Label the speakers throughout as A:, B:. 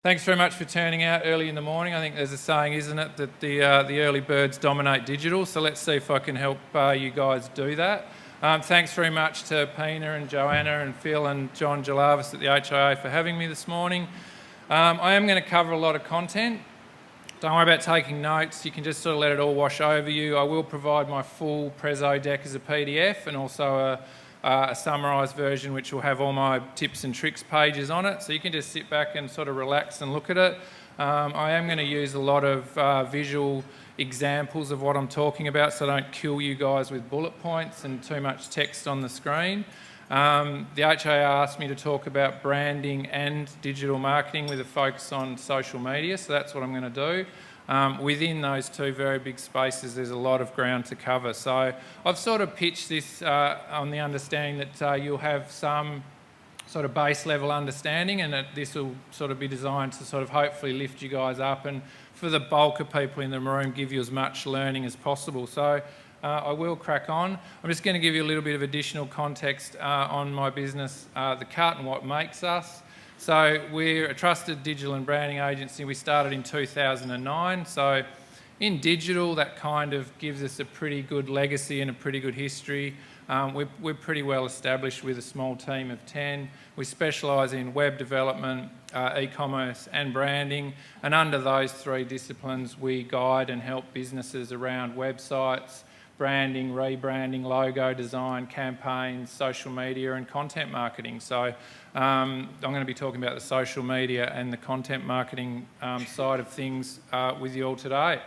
A: Thanks very much for turning out early in the morning. I think there's a saying, isn't it, that the early birds dominate digital. So let's see if I can help you guys do that. Thanks very much to Pina and Joanna and Phil and John Jarvis at the HIA for having me this morning. I am going to cover a lot of content. Don't worry about taking notes. You can just sort of let it all wash over you. I will provide my full Prezzo deck as a PDF and also a summarised version which will have all my tips and tricks pages on it, so you can just sit back and sort of relax and look at it. I am going to use a lot of visual examples of what I'm talking about, so I don't kill you guys with bullet points and too much text on the screen. The HIA asked me to talk about branding and digital marketing with a focus on social media, so that's what I'm going to do. Within those two very big spaces, there's a lot of ground to cover. So I've sort of pitched this on the understanding that you'll have some sort of base level understanding, and that this will sort of be designed to sort of hopefully lift you guys up, and for the bulk of people in the room, give you as much learning as possible. So I will crack on. I'm just going to give you a little bit of additional context on my business, The Cut, and what makes us. So we're a trusted digital and branding agency. We started in 2009. So in digital, that kind of gives us a pretty good legacy and a pretty good history. We're pretty well established with a small team of 10. We specialise in web development, e-commerce and branding. And under those three disciplines, we guide and help businesses around websites, branding, rebranding, logo design, campaigns, social media and content marketing. So I'm going to be talking about the social media and the content marketing side of things with you all today.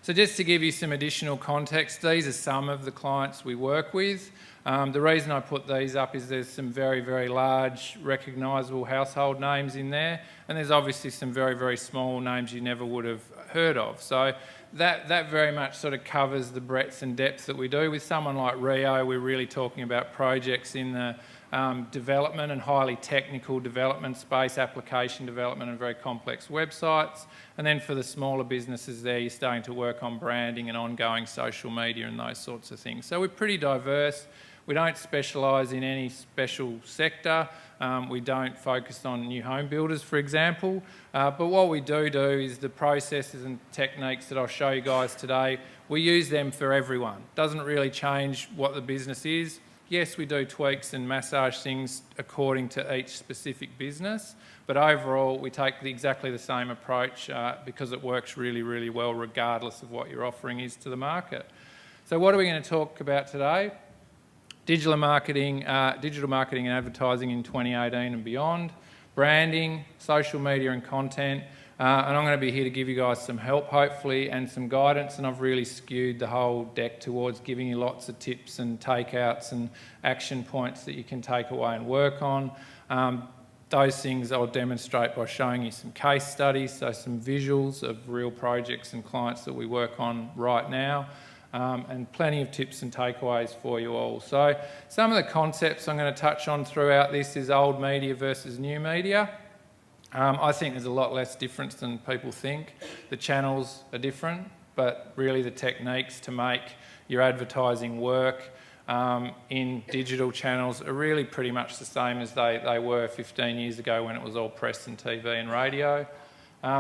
A: So just to give you some additional context, these are some of the clients we work with. The reason I put these up is there's some very, very large recognisable household names in there, and there's obviously some very, very small names you never would have heard of. So that very much sort of covers the breadth and depth that we do. With someone like Rio, we're really talking about projects in the development and highly technical development space, application development and very complex websites. And then for the smaller businesses there, you're starting to work on branding and ongoing social media and those sorts of things. So we're pretty diverse. We don't specialise in any special sector. We don't focus on new home builders, for example. But what we do is the processes and techniques that I'll show you guys today, we use them for everyone. Doesn't really change what the business is. Yes, we do tweaks and massage things according to each specific business, but overall we take exactly the same approach because it works really, really well regardless of what your offering is to the market. So what are we going to talk about today? Digital marketing and advertising in 2018 and beyond, branding, social media and content, and I'm going to be here to give you guys some help hopefully and some guidance, and I've really skewed the whole deck towards giving you lots of tips and takeouts and action points that you can take away and work on. Those things I'll demonstrate by showing you some case studies, so some visuals of real projects and clients that we work on right now. And plenty of tips and takeaways for you all. So some of the concepts I'm going to touch on throughout this is old media versus new media. I think there's a lot less difference than people think. The channels are different, but really the techniques to make your advertising work in digital channels are really pretty much the same as they were 15 years ago when it was all press and TV and radio.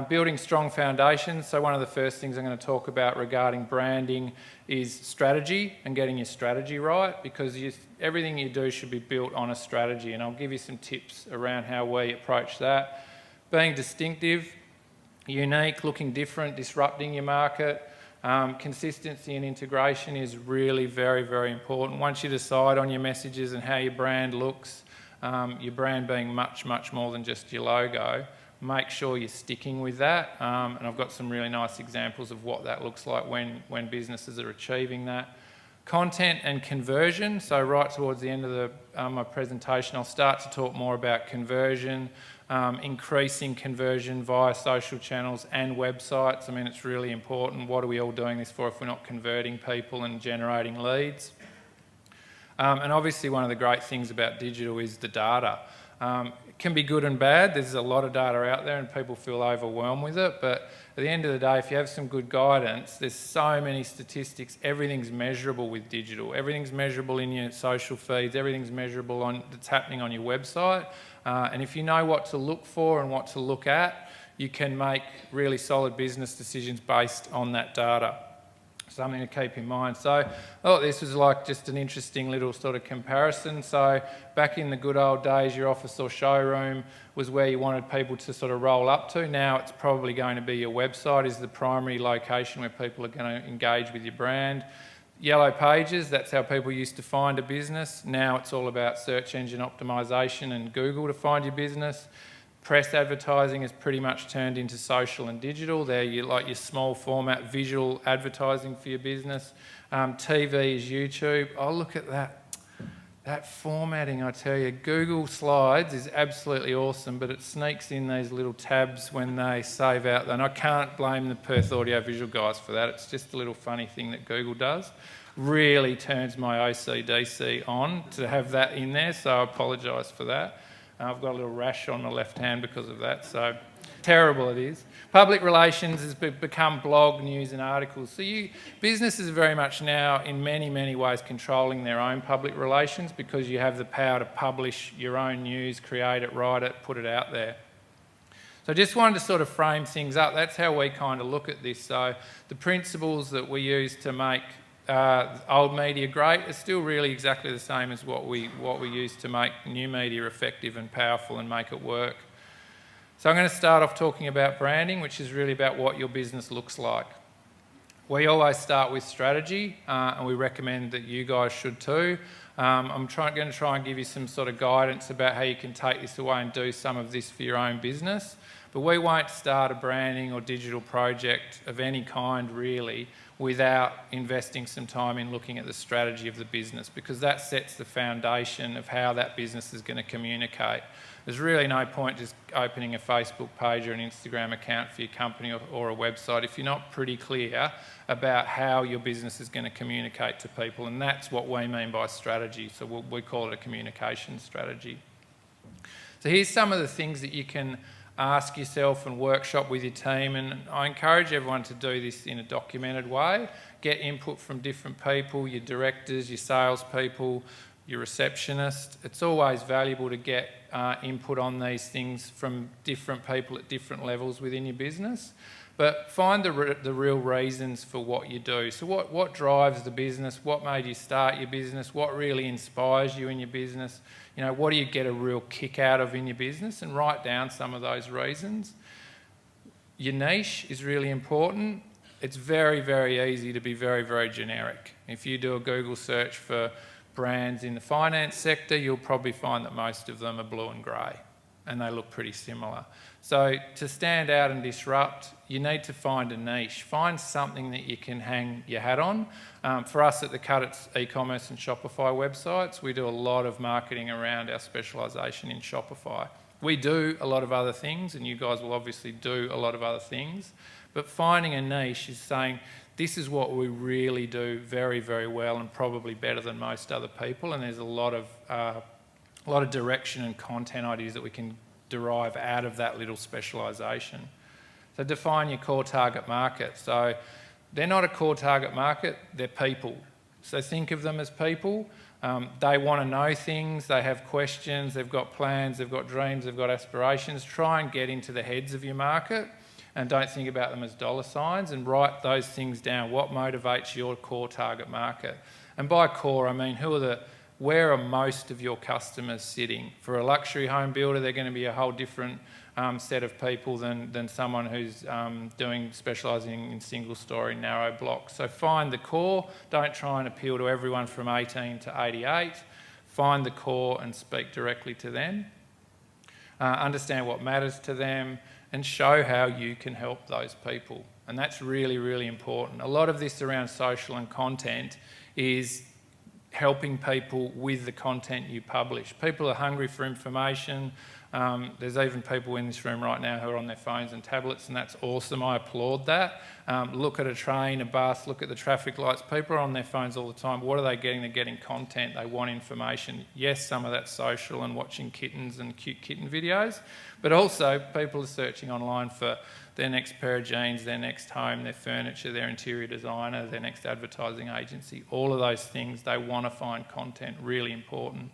A: Building strong foundations. So one of the first things I'm going to talk about regarding branding is strategy and getting your strategy right, because everything you do should be built on a strategy, and I'll give you some tips around how we approach that. Being distinctive, unique, looking different, disrupting your market. Consistency and integration is really very, very important. Once you decide on your messages and how your brand looks, your brand being much, much more than just your logo, make sure you're sticking with that, and I've got some really nice examples of what that looks like when businesses are achieving that. Content and conversion, so right towards the end of my presentation I'll start to talk more about conversion, increasing conversion via social channels and websites. I mean, it's really important. What are we all doing this for if we're not converting people and generating leads? And obviously one of the great things about digital is the data. It can be good and bad. There's a lot of data out there and people feel overwhelmed with it, but at the end of the day, if you have some good guidance, there's so many statistics. Everything's measurable with digital. Everything's measurable in your social feeds. Everything's measurable that's happening on your website. And if you know what to look for and what to look at, you can make really solid business decisions based on that data. Something to keep in mind. So, this was like just an interesting little sort of comparison. So back in the good old days, your office or showroom was where you wanted people to sort of roll up to. Now it's probably going to be your website is the primary location where people are going to engage with your brand. Yellow pages, that's how people used to find a business. Now it's all about search engine optimization and Google to find your business. Press advertising has pretty much turned into social and digital. They're your small format visual advertising for your business. TV is YouTube. Oh, look at that. That formatting, I tell you. Google Slides is absolutely awesome, but it sneaks in these little tabs when they save out. And I can't blame the Perth Audio Visual guys for that. It's just a little funny thing that Google does. Really turns my OCDC on to have that in there, so I apologise for that. I've got a little rash on my left hand because of that, so terrible it is. Public relations has become blog, news and articles. So businesses are very much now in many, many ways controlling their own public relations because you have the power to publish your own news, create it, write it, put it out there. So I just wanted to sort of frame things up. That's how we kind of look at this. So the principles that we use to make old media great is still really exactly the same as what we use to make new media effective and powerful and make it work. So I'm going to start off talking about branding, which is really about what your business looks like. We always start with strategy, and we recommend that you guys should too. I'm going to try and give you some sort of guidance about how you can take this away and do some of this for your own business. But we won't start a branding or digital project of any kind really without investing some time in looking at the strategy of the business, because that sets the foundation of how that business is going to communicate. There's really no point just opening a Facebook page or an Instagram account for your company or a website if you're not pretty clear about how your business is going to communicate to people, and that's what we mean by strategy. So we call it a communication strategy. So here's some of the things that you can ask yourself and workshop with your team, and I encourage everyone to do this in a documented way. Get input from different people, your directors, your salespeople, your receptionist. It's always valuable to get input on these things from different people at different levels within your business. But find the real reasons for what you do. So what drives the business? What made you start your business? What really inspires you in your business? You know, what do you get a real kick out of in your business? And write down some of those reasons. Your niche is really important. It's very, very easy to be very, very generic. If you do a Google search for brands in the finance sector, you'll probably find that most of them are blue and grey, and they look pretty similar. So to stand out and disrupt, you need to find a niche. Find something that you can hang your hat on. For us at The Cut, it's e-commerce and Shopify websites. We do a lot of marketing around our specialisation in Shopify. We do a lot of other things, and you guys will obviously do a lot of other things, but finding a niche is saying, this is what we really do very, very well and probably better than most other people, and there's a lot of direction and content ideas that we can derive out of that little specialisation. So define your core target market. So they're not a core target market, they're people. So think of them as people. They want to know things, they have questions, they've got plans, they've got dreams, they've got aspirations. Try and get into the heads of your market and don't think about them as dollar signs, and write those things down. What motivates your core target market? And by core, I mean where are most of your customers sitting? For a luxury home builder, they're going to be a whole different set of people than someone who's specialising in single-storey narrow blocks. So find the core. Don't try and appeal to everyone from 18 to 88. Find the core and speak directly to them. Understand what matters to them and show how you can help those people. And that's really, really important. A lot of this around social and content is helping people with the content you publish. People are hungry for information. There's even people in this room right now who are on their phones and tablets, and that's awesome. I applaud that. Look at a train, a bus, look at the traffic lights. People are on their phones all the time. What are they getting? They're getting content. They want information. Yes, some of that's social and watching kittens and cute kitten videos, but also people are searching online for their next pair of jeans, their next home, their furniture, their interior designer, their next advertising agency. All of those things, they want to find content, really important.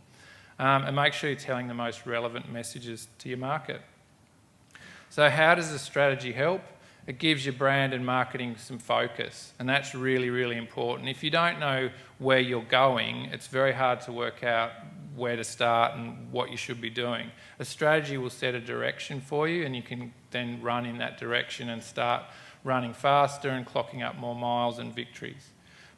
A: and make sure you're telling the most relevant messages to your market. So how does the strategy help? It gives your brand and marketing some focus, and that's really, really important. If you don't know where you're going, it's very hard to work out where to start and what you should be doing. A strategy will set a direction for you, and you can then run in that direction and start running faster and clocking up more miles and victories.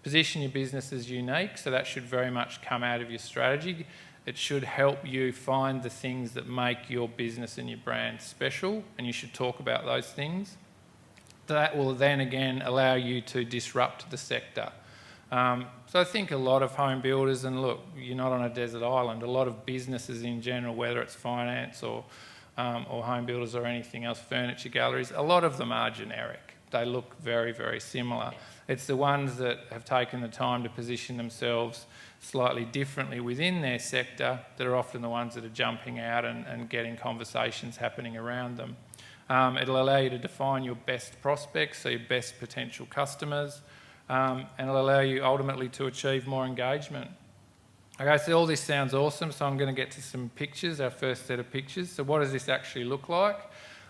A: Position your business as unique, so that should very much come out of your strategy. It should help you find the things that make your business and your brand special, and you should talk about those things. That will then again allow you to disrupt the sector. So I think a lot of home builders, and look, you're not on a desert island, a lot of businesses in general, whether it's finance or home builders or anything else, furniture galleries, a lot of them are generic. They look very, very similar. It's the ones that have taken the time to position themselves slightly differently within their sector that are often the ones that are jumping out and getting conversations happening around them. It'll allow you to define your best prospects, so your best potential customers, and it'll allow you ultimately to achieve more engagement. Okay, so all this sounds awesome, so I'm going to get to some pictures, our first set of pictures. So what does this actually look like?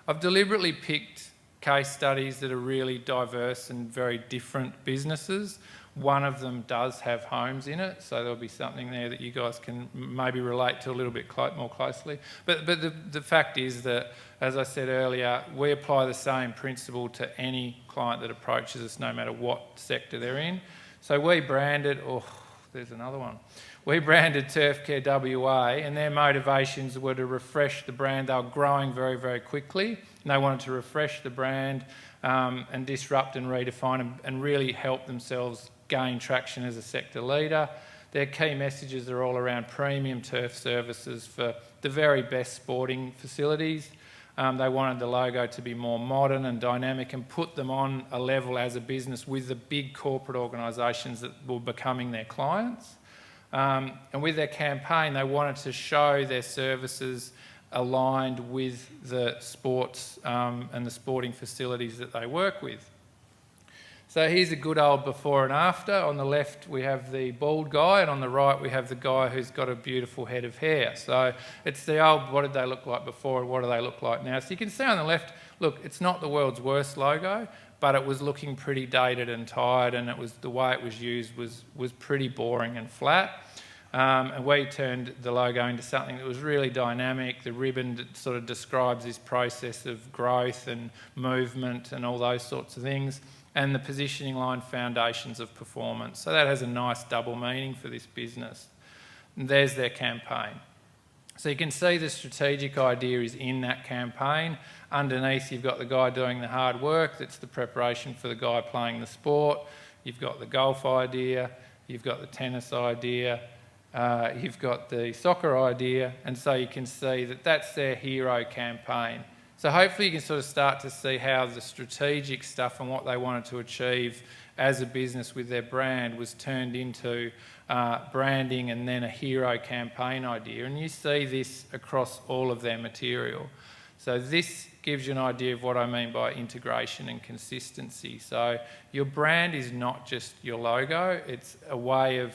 A: I've deliberately picked case studies that are really diverse and very different businesses. One of them does have homes in it, so there'll be something there that you guys can maybe relate to a little bit more closely. But the fact is that, as I said earlier, we apply the same principle to any client that approaches us, no matter what sector they're in. So we branded, there's another one. We branded Turf Care WA, and their motivations were to refresh the brand. They were growing very, very quickly, and they wanted to refresh the brand and disrupt and redefine and really help themselves gain traction as a sector leader. Their key messages are all around premium turf services for the very best sporting facilities. They wanted the logo to be more modern and dynamic and put them on a level as a business with the big corporate organisations that were becoming their clients. And with their campaign, they wanted to show their services aligned with the sports and the sporting facilities that they work with. So here's a good old before and after. On the left, we have the bald guy, and on the right, we have the guy who's got a beautiful head of hair. So it's the old, what did they look like before and what do they look like now? So you can see on the left, look, it's not the world's worst logo, but it was looking pretty dated and tired, and it was the way it was used was pretty boring and flat. And we turned the logo into something that was really dynamic. The ribbon sort of describes this process of growth and movement and all those sorts of things. And the positioning line, foundations of performance. So that has a nice double meaning for this business. And there's their campaign. So you can see the strategic idea is in that campaign. Underneath, you've got the guy doing the hard work. That's the preparation for the guy playing the sport. You've got the golf idea. You've got the tennis idea. You've got the soccer idea. And so you can see that that's their hero campaign. So hopefully you can sort of start to see how the strategic stuff and what they wanted to achieve as a business with their brand was turned into branding and then a hero campaign idea. And you see this across all of their material. So this gives you an idea of what I mean by integration and consistency. So your brand is not just your logo, it's a way of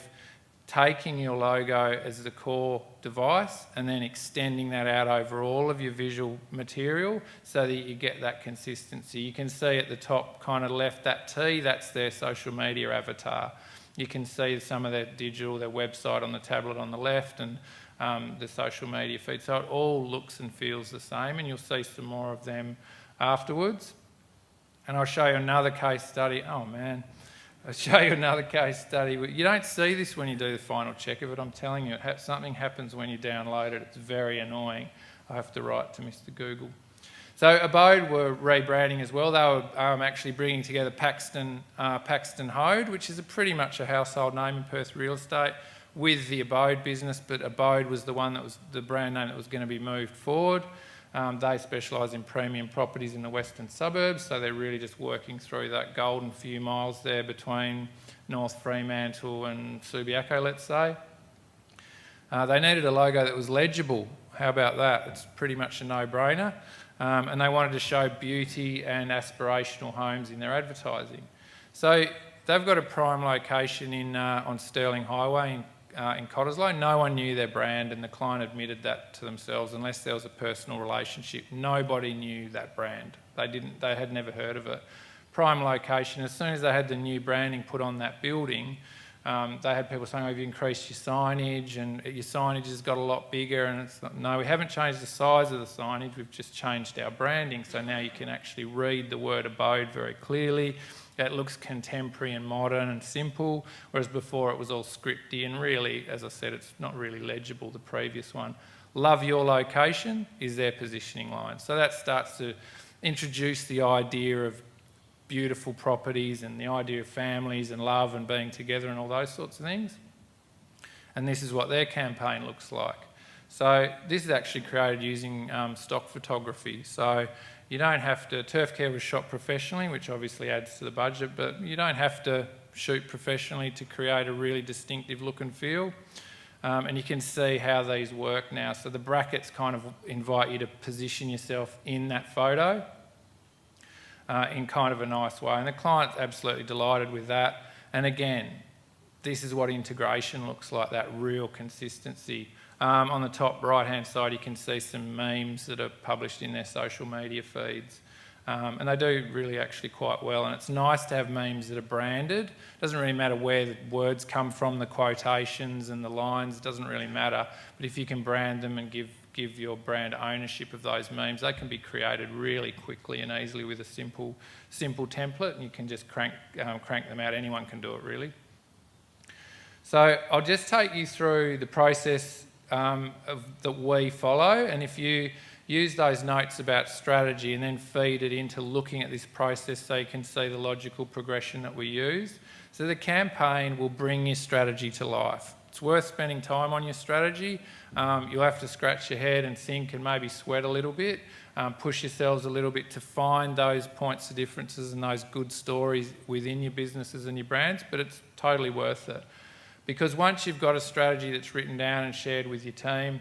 A: taking your logo as the core device and then extending that out over all of your visual material so that you get that consistency. You can see at the top kind of left, that T, that's their social media avatar. You can see some of their digital, their website on the tablet on the left and the social media feed. So it all looks and feels the same, and you'll see some more of them afterwards. And I'll show you another case study. Oh man. I'll show you another case study. You don't see this when you do the final check of it, I'm telling you. Something happens when you download it. It's very annoying. I have to write to Mr. Google. So Abode were rebranding as well. They were actually bringing together Paxton Hode, which is pretty much a household name in Perth real estate, with the Abode business, but Abode was the one that was the brand name that was going to be moved forward. They specialise in premium properties in the western suburbs, so they're really just working through that golden few miles there between North Fremantle and Subiaco, let's say. They needed a logo that was legible. How about that? It's pretty much a no-brainer. And they wanted to show beauty and aspirational homes in their advertising. So they've got a prime location on Stirling Highway in Cottesloe. No one knew their brand, and the client admitted that to themselves. Unless there was a personal relationship, nobody knew that brand. They had never heard of it. Prime location. As soon as they had the new branding put on that building, they had people saying, "Oh, have you increased your signage, and your signage has got a lot bigger?" And it's like, no, we haven't changed the size of the signage, we've just changed our branding. So now you can actually read the word abode very clearly. It looks contemporary and modern and simple, whereas before it was all scripty and really, as I said, it's not really legible, the previous one. Love your location is their positioning line. So that starts to introduce the idea of beautiful properties and the idea of families and love and being together and all those sorts of things. And this is what their campaign looks like. So this is actually created using stock photography. So you don't have to, turf care was shot professionally, which obviously adds to the budget, but you don't have to shoot professionally to create a really distinctive look and feel. And you can see how these work now. So the brackets kind of invite you to position yourself in that photo in kind of a nice way. And the client's absolutely delighted with that. And again, this is what integration looks like, that real consistency. On the top right-hand side, you can see some memes that are published in their social media feeds. And they do really actually quite well. And it's nice to have memes that are branded. It doesn't really matter where the words come from, the quotations and the lines, it doesn't really matter. But if you can brand them and give your brand ownership of those memes, they can be created really quickly and easily with a simple template, and you can just crank them out. Anyone can do it, really. So I'll just take you through the process that we follow, and if you use those notes about strategy and then feed it into looking at this process so you can see the logical progression that we use. So the campaign will bring your strategy to life. It's worth spending time on your strategy. You'll have to scratch your head and think and maybe sweat a little bit, push yourselves a little bit to find those points of differences and those good stories within your businesses and your brands, but it's totally worth it. Because once you've got a strategy that's written down and shared with your team,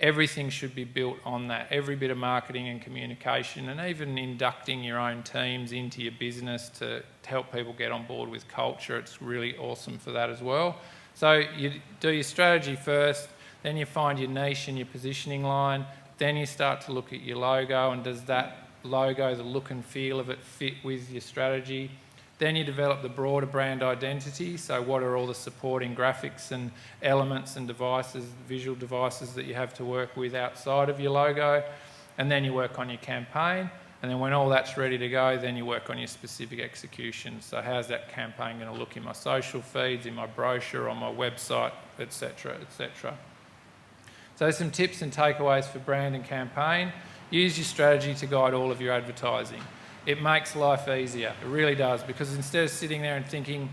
A: everything should be built on that. Every bit of marketing and communication, and even inducting your own teams into your business to help people get on board with culture, it's really awesome for that as well. So you do your strategy first, then you find your niche and your positioning line, then you start to look at your logo, and does that logo, the look and feel of it, fit with your strategy? Then you develop the broader brand identity, so what are all the supporting graphics and elements and devices, visual devices that you have to work with outside of your logo, and then you work on your campaign, and then when all that's ready to go, then you work on your specific execution. So how's that campaign going to look in my social feeds, in my brochure, on my website, etc., etc. So some tips and takeaways for brand and campaign. Use your strategy to guide all of your advertising. It makes life easier, it really does, because instead of sitting there and thinking,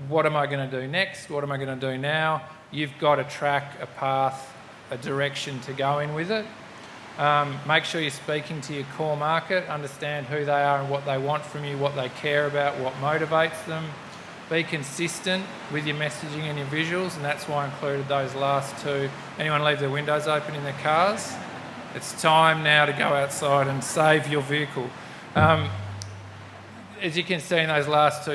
A: what am I going to do next, what am I going to do now, you've got a track, a path, a direction to go in with it. Make sure you're speaking to your core market, understand who they are and what they want from you, what they care about, what motivates them. Be consistent with your messaging and your visuals, and that's why I included those last two. Anyone leave their windows open in their cars? It's time now to go outside and save your vehicle. As you can see in those last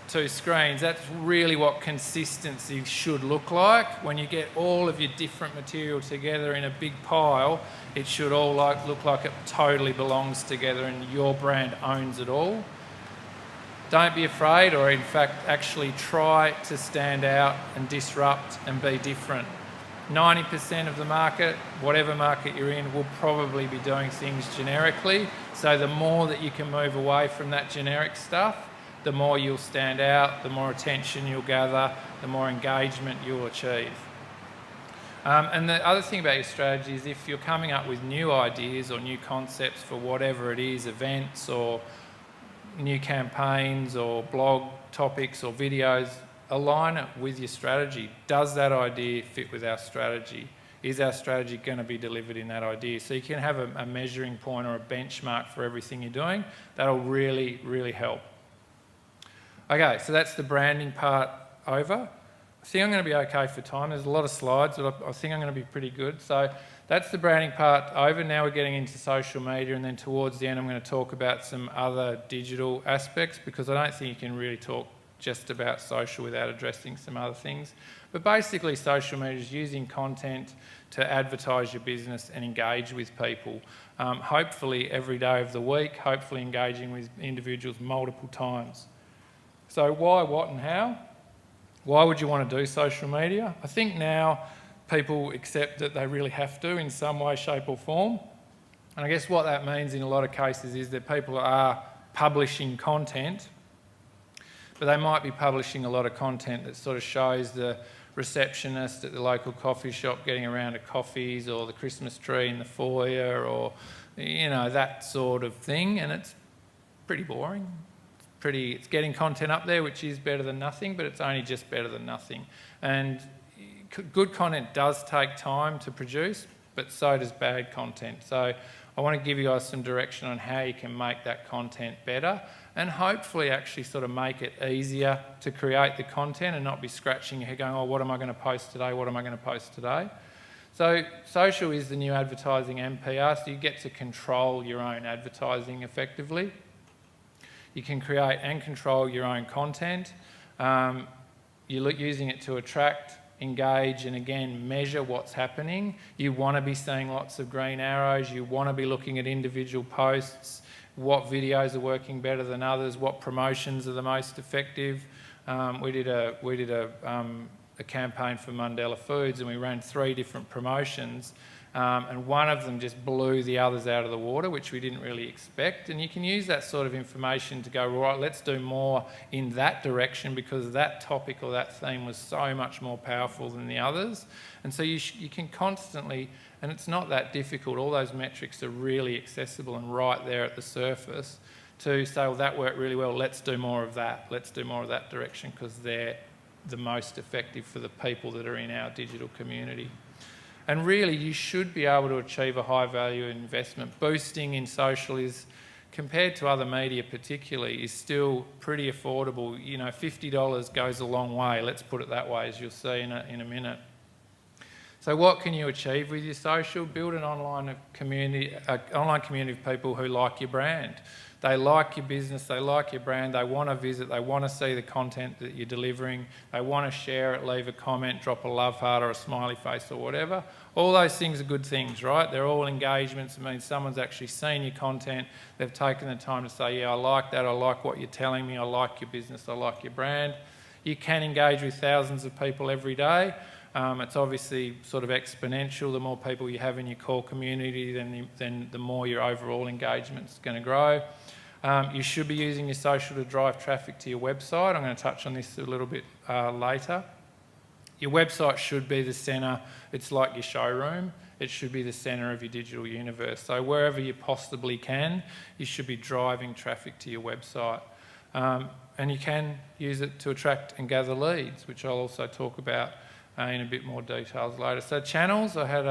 A: two screens, that's really what consistency should look like. When you get all of your different material together in a big pile, it should all look like it totally belongs together and your brand owns it all. Don't be afraid, or in fact actually try to stand out and disrupt and be different. 90% of the market, whatever market you're in, will probably be doing things generically. So the more that you can move away from that generic stuff, the more you'll stand out, the more attention you'll gather, the more engagement you'll achieve. And the other thing about your strategy is if you're coming up with new ideas or new concepts for whatever it is, events or new campaigns or blog topics or videos, align it with your strategy. Does that idea fit with our strategy? Is our strategy going to be delivered in that idea? So you can have a measuring point or a benchmark for everything you're doing. That'll really, really help. Okay, so that's the branding part over. I think I'm going to be okay for time. There's a lot of slides, but I think I'm going to be pretty good. So that's the branding part over. Now we're getting into social media, and then towards the end I'm going to talk about some other digital aspects, because I don't think you can really talk just about social without addressing some other things. But basically, social media is using content to advertise your business and engage with people. Hopefully every day of the week, hopefully engaging with individuals multiple times. So why, what and how? Why would you want to do social media? I think now people accept that they really have to in some way, shape or form. And I guess what that means in a lot of cases is that people are publishing content, but they might be publishing a lot of content that sort of shows the receptionist at the local coffee shop getting around to coffees, or the Christmas tree in the foyer, or, you know, that sort of thing. And it's pretty boring. It's getting content up there, which is better than nothing, but it's only just better than nothing. And good content does take time to produce, but so does bad content. So I want to give you guys some direction on how you can make that content better, and hopefully actually sort of make it easier to create the content and not be scratching your head going, oh, what am I going to post today? What am I going to post today? So social is the new advertising and PR, so you get to control your own advertising effectively. You can create and control your own content. You're using it to attract, engage, and again, measure what's happening. You want to be seeing lots of green arrows. You want to be looking at individual posts, what videos are working better than others, what promotions are the most effective. We did a campaign for Mundella Foods, and we ran 3 different promotions, and one of them just blew the others out of the water, which we didn't really expect. And you can use that sort of information to go, right, let's do more in that direction, because that topic or that theme was so much more powerful than the others. And so you can constantly, and it's not that difficult, all those metrics are really accessible and right there at the surface, to say, well, that worked really well, let's do more of that. Let's do more of that direction, because they're the most effective for the people that are in our digital community. And really, you should be able to achieve a high value investment. Boosting in social is, compared to other media particularly, is still pretty affordable. You know, $50 goes a long way, let's put it that way, as you'll see in a minute. So what can you achieve with your social? Build an online community of people who like your brand. They like your business, they like your brand, they want to visit, they want to see the content that you're delivering, they want to share it, leave a comment, drop a love heart or a smiley face or whatever. All those things are good things, right? They're all engagements. It means someone's actually seen your content, they've taken the time to say, yeah, I like that, I like what you're telling me, I like your business, I like your brand. You can engage with thousands of people every day. It's obviously sort of exponential. The more people you have in your core community, then the more your overall engagement's going to grow. You should be using your social to drive traffic to your website. I'm going to touch on this a little bit later. Your website should be the centre. It's like your showroom. It should be the centre of your digital universe. So wherever you possibly can, you should be driving traffic to your website. And you can use it to attract and gather leads, which I'll also talk about in a bit more details later. So channels, I had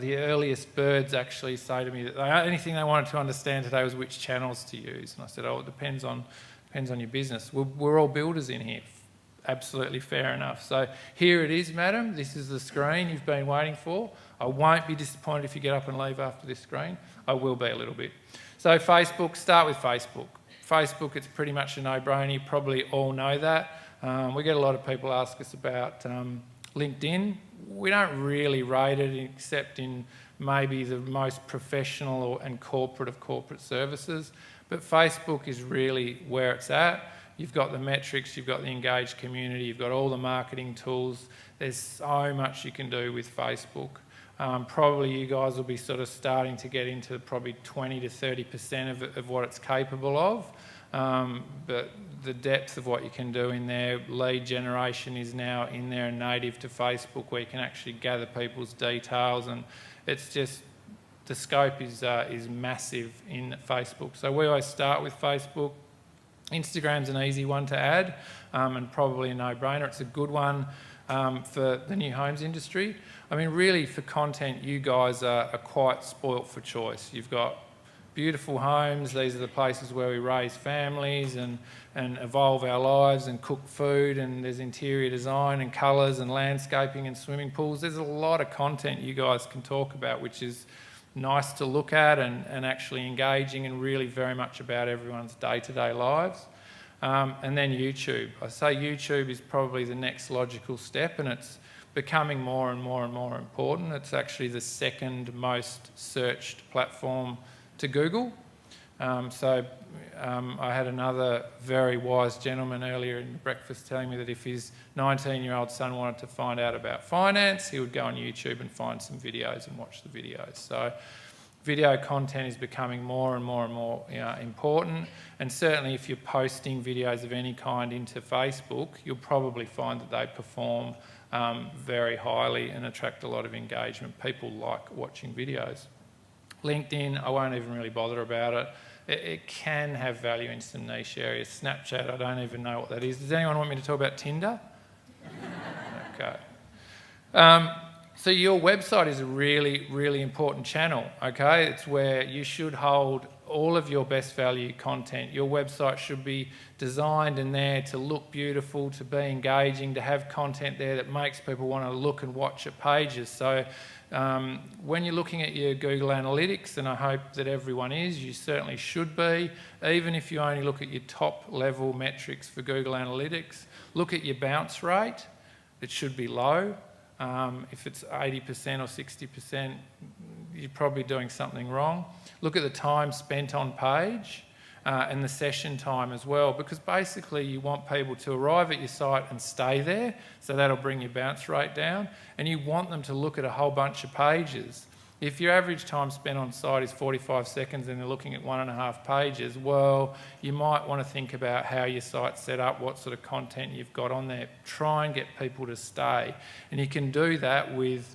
A: the earliest birds actually say to me that the only thing they wanted to understand today was which channels to use. And I said, oh, it depends on your business. We're all builders in here. Absolutely fair enough. So here it is, madam. This is the screen you've been waiting for. I won't be disappointed if you get up and leave after this screen. I will be a little bit. So Facebook, start with Facebook. Facebook, it's pretty much a no-brainer. You probably all know that. We get a lot of people ask us about LinkedIn. We don't really rate it except in maybe the most professional and corporate of corporate services. But Facebook is really where it's at. You've got the metrics, you've got the engaged community, you've got all the marketing tools. There's so much you can do with Facebook. Probably you guys will be sort of starting to get into probably 20 to 30% of what it's capable of. But the depth of what you can do in there, lead generation is now in there and native to Facebook, where you can actually gather people's details, and it's just, the scope is massive in Facebook. So we always start with Facebook. Instagram's an easy one to add, and probably a no-brainer. It's a good one for the new homes industry. I mean, really for content, you guys are quite spoilt for choice. You've got beautiful homes. These are the places where we raise families and evolve our lives and cook food, and there's interior design and colours and landscaping and swimming pools. There's a lot of content you guys can talk about, which is nice to look at and actually engaging and really very much about everyone's day-to-day lives. And then YouTube. I say YouTube is probably the next logical step, and it's becoming more and more and more important. It's actually the second most searched platform to Google. I had another very wise gentleman earlier in breakfast telling me that if his 19-year-old son wanted to find out about finance, he would go on YouTube and find some videos and watch the videos. So video content is becoming more and more and more important, and certainly if you're posting videos of any kind into Facebook, you'll probably find that they perform very highly and attract a lot of engagement. People like watching videos. LinkedIn, I won't even really bother about it. It can have value in some niche areas. Snapchat, I don't even know what that is. Does anyone want me to talk about Tinder? Okay. So your website is a really, really important channel, okay? It's where you should hold all of your best value content. Your website should be designed in there to look beautiful, to be engaging, to have content there that makes people want to look and watch your pages. So when you're looking at your Google Analytics, and I hope that everyone is, you certainly should be, even if you only look at your top level metrics for Google Analytics, look at your bounce rate. It should be low. If it's 80% or 60%, you're probably doing something wrong. Look at the time spent on page and the session time as well, because basically you want people to arrive at your site and stay there, so that'll bring your bounce rate down, and you want them to look at a whole bunch of pages. If your average time spent on site is 45 seconds and they're looking at 1.5 pages, well, you might want to think about how your site's set up, what sort of content you've got on there. Try and get people to stay. And you can do that with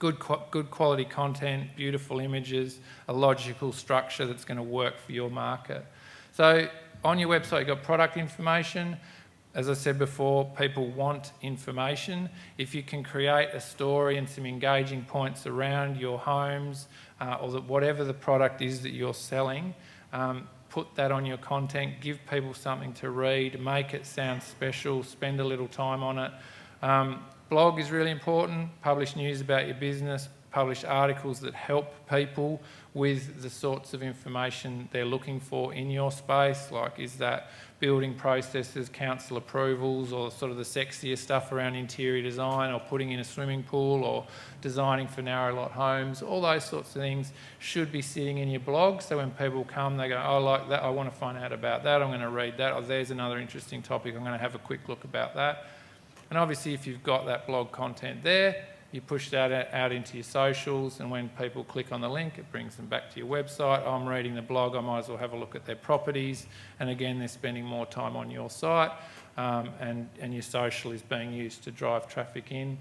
A: good quality content, beautiful images, a logical structure that's going to work for your market. So on your website, you've got product information. As I said before, people want information. If you can create a story and some engaging points around your homes or whatever the product is that you're selling, put that on your content, give people something to read, make it sound special, spend a little time on it. Blog is really important. Publish news about your business, publish articles that help people with the sorts of information they're looking for in your space, like is that building processes, council approvals, or sort of the sexier stuff around interior design, or putting in a swimming pool, or designing for narrow lot homes. All those sorts of things should be sitting in your blog, so when people come they go, oh, I like that, I want to find out about that, I'm going to read that, or there's another interesting topic, I'm going to have a quick look about that. And obviously if you've got that blog content there, you push that out into your socials, and when people click on the link, it brings them back to your website. I'm reading the blog, I might as well have a look at their properties. And again, they're spending more time on your site, and your social is being used to drive traffic in.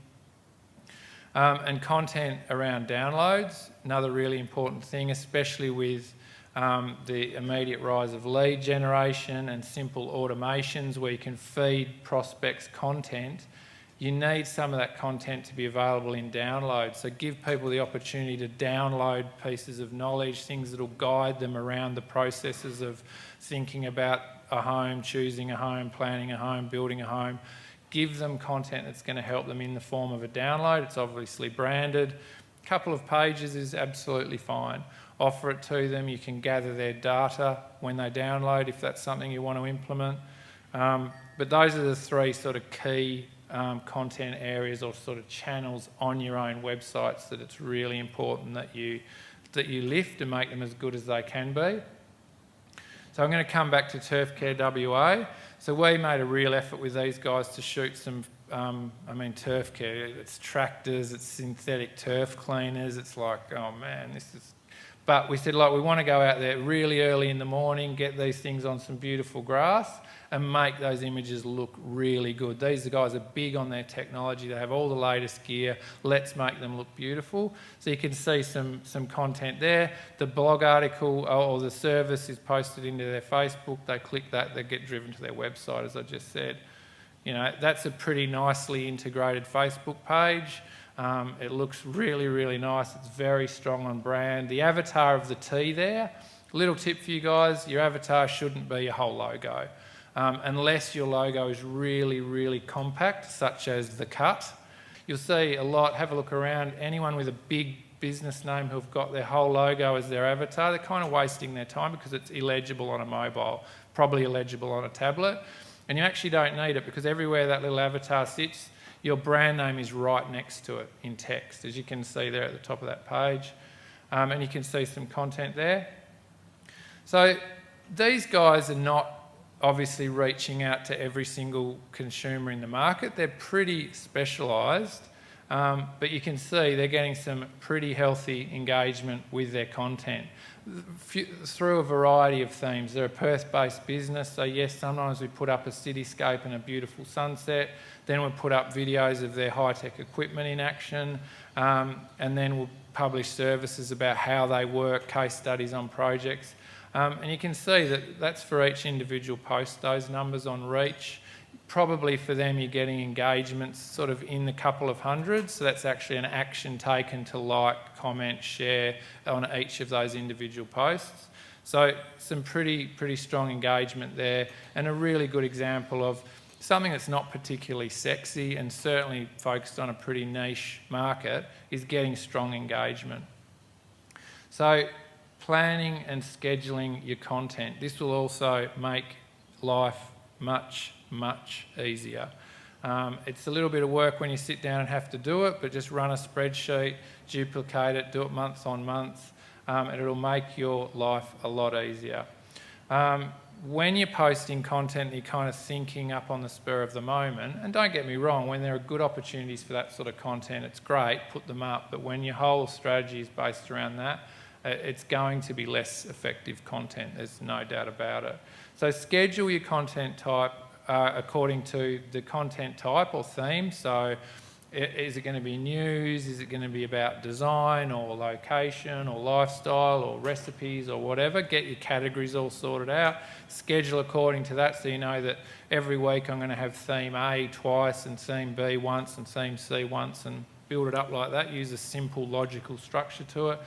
A: And content around downloads, another really important thing, especially with the immediate rise of lead generation and simple automations where you can feed prospects content. You need some of that content to be available in download. So give people the opportunity to download pieces of knowledge, things that will guide them around the processes of thinking about a home, choosing a home, planning a home, building a home. Give them content that's going to help them in the form of a download. It's obviously branded. A couple of pages is absolutely fine. Offer it to them. You can gather their data when they download if that's something you want to implement. But those are the three sort of key content areas or sort of channels on your own websites that it's really important that you lift and make them as good as they can be. So I'm going to come back to Turf Care WA. So we made a real effort with these guys to shoot some, turf care, it's tractors, it's synthetic turf cleaners, it's like, oh man, this is... But we said, like, we want to go out there really early in the morning, get these things on some beautiful grass and make those images look really good. These guys are big on their technology. They have all the latest gear. Let's make them look beautiful. So you can see some content there. The blog article or the service is posted into their Facebook. They click that, they get driven to their website, as I just said. You know, that's a pretty nicely integrated Facebook page. It looks really, really nice. It's very strong on brand. The avatar of the T there, little tip for you guys, your avatar shouldn't be a whole logo. Unless your logo is really, really compact, such as the cut. You'll see a lot, have a look around, anyone with a big business name who've got their whole logo as their avatar, they're kind of wasting their time because it's illegible on a mobile, probably illegible on a tablet. And you actually don't need it because everywhere that little avatar sits, your brand name is right next to it in text, as you can see there at the top of that page. And you can see some content there. So these guys are not obviously reaching out to every single consumer in the market. They're pretty specialised, but you can see they're getting some pretty healthy engagement with their content through a variety of themes. They're a Perth-based business, so yes, sometimes we put up a cityscape and a beautiful sunset, then we'll put up videos of their high-tech equipment in action, and then we'll publish services about how they work, case studies on projects. And you can see that that's for each individual post, those numbers on reach. Probably for them you're getting engagements sort of in the couple of hundreds, so that's actually an action taken to like, comment, share on each of those individual posts. So some pretty strong engagement there, and a really good example of something that's not particularly sexy and certainly focused on a pretty niche market is getting strong engagement. So planning and scheduling your content. This will also make life much easier. It's a little bit of work when you sit down and have to do it, but just run a spreadsheet, duplicate it, do it month on month, and it'll make your life a lot easier. When you're posting content, you're kind of thinking up on the spur of the moment, and don't get me wrong, when there are good opportunities for that sort of content, it's great, put them up, but when your whole strategy is based around that, it's going to be less effective content, there's no doubt about it. So schedule your content type according to the content type or theme. So is it going to be news? Is it going to be about design or location or lifestyle or recipes or whatever? Get your categories all sorted out. Schedule according to that so you know that every week I'm going to have theme A twice and theme B once and theme C once, and build it up like that. Use a simple logical structure to it.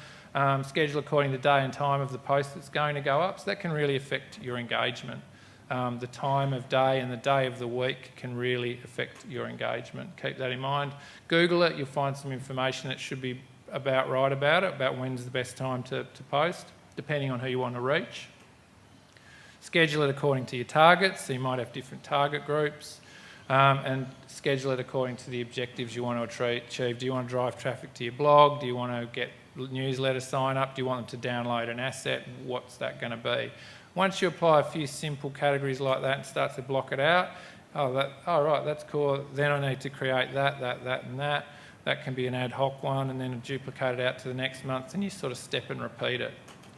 A: Schedule according to the day and time of the post that's going to go up, so that can really affect your engagement. The time of day and the day of the week can really affect your engagement. Keep that in mind. Google it, you'll find some information that should be about right about it, about when's the best time to post, depending on who you want to reach. Schedule it according to your targets, so you might have different target groups, and schedule it according to the objectives you want to achieve. Do you want to drive traffic to your blog? Do you want to get newsletter sign up? Do you want them to download an asset? What's that going to be? Once you apply a few simple categories like that and start to block it out, right, that's cool, then I need to create that and that. That can be an ad hoc one, and then duplicate it out to the next month, and you sort of step and repeat it.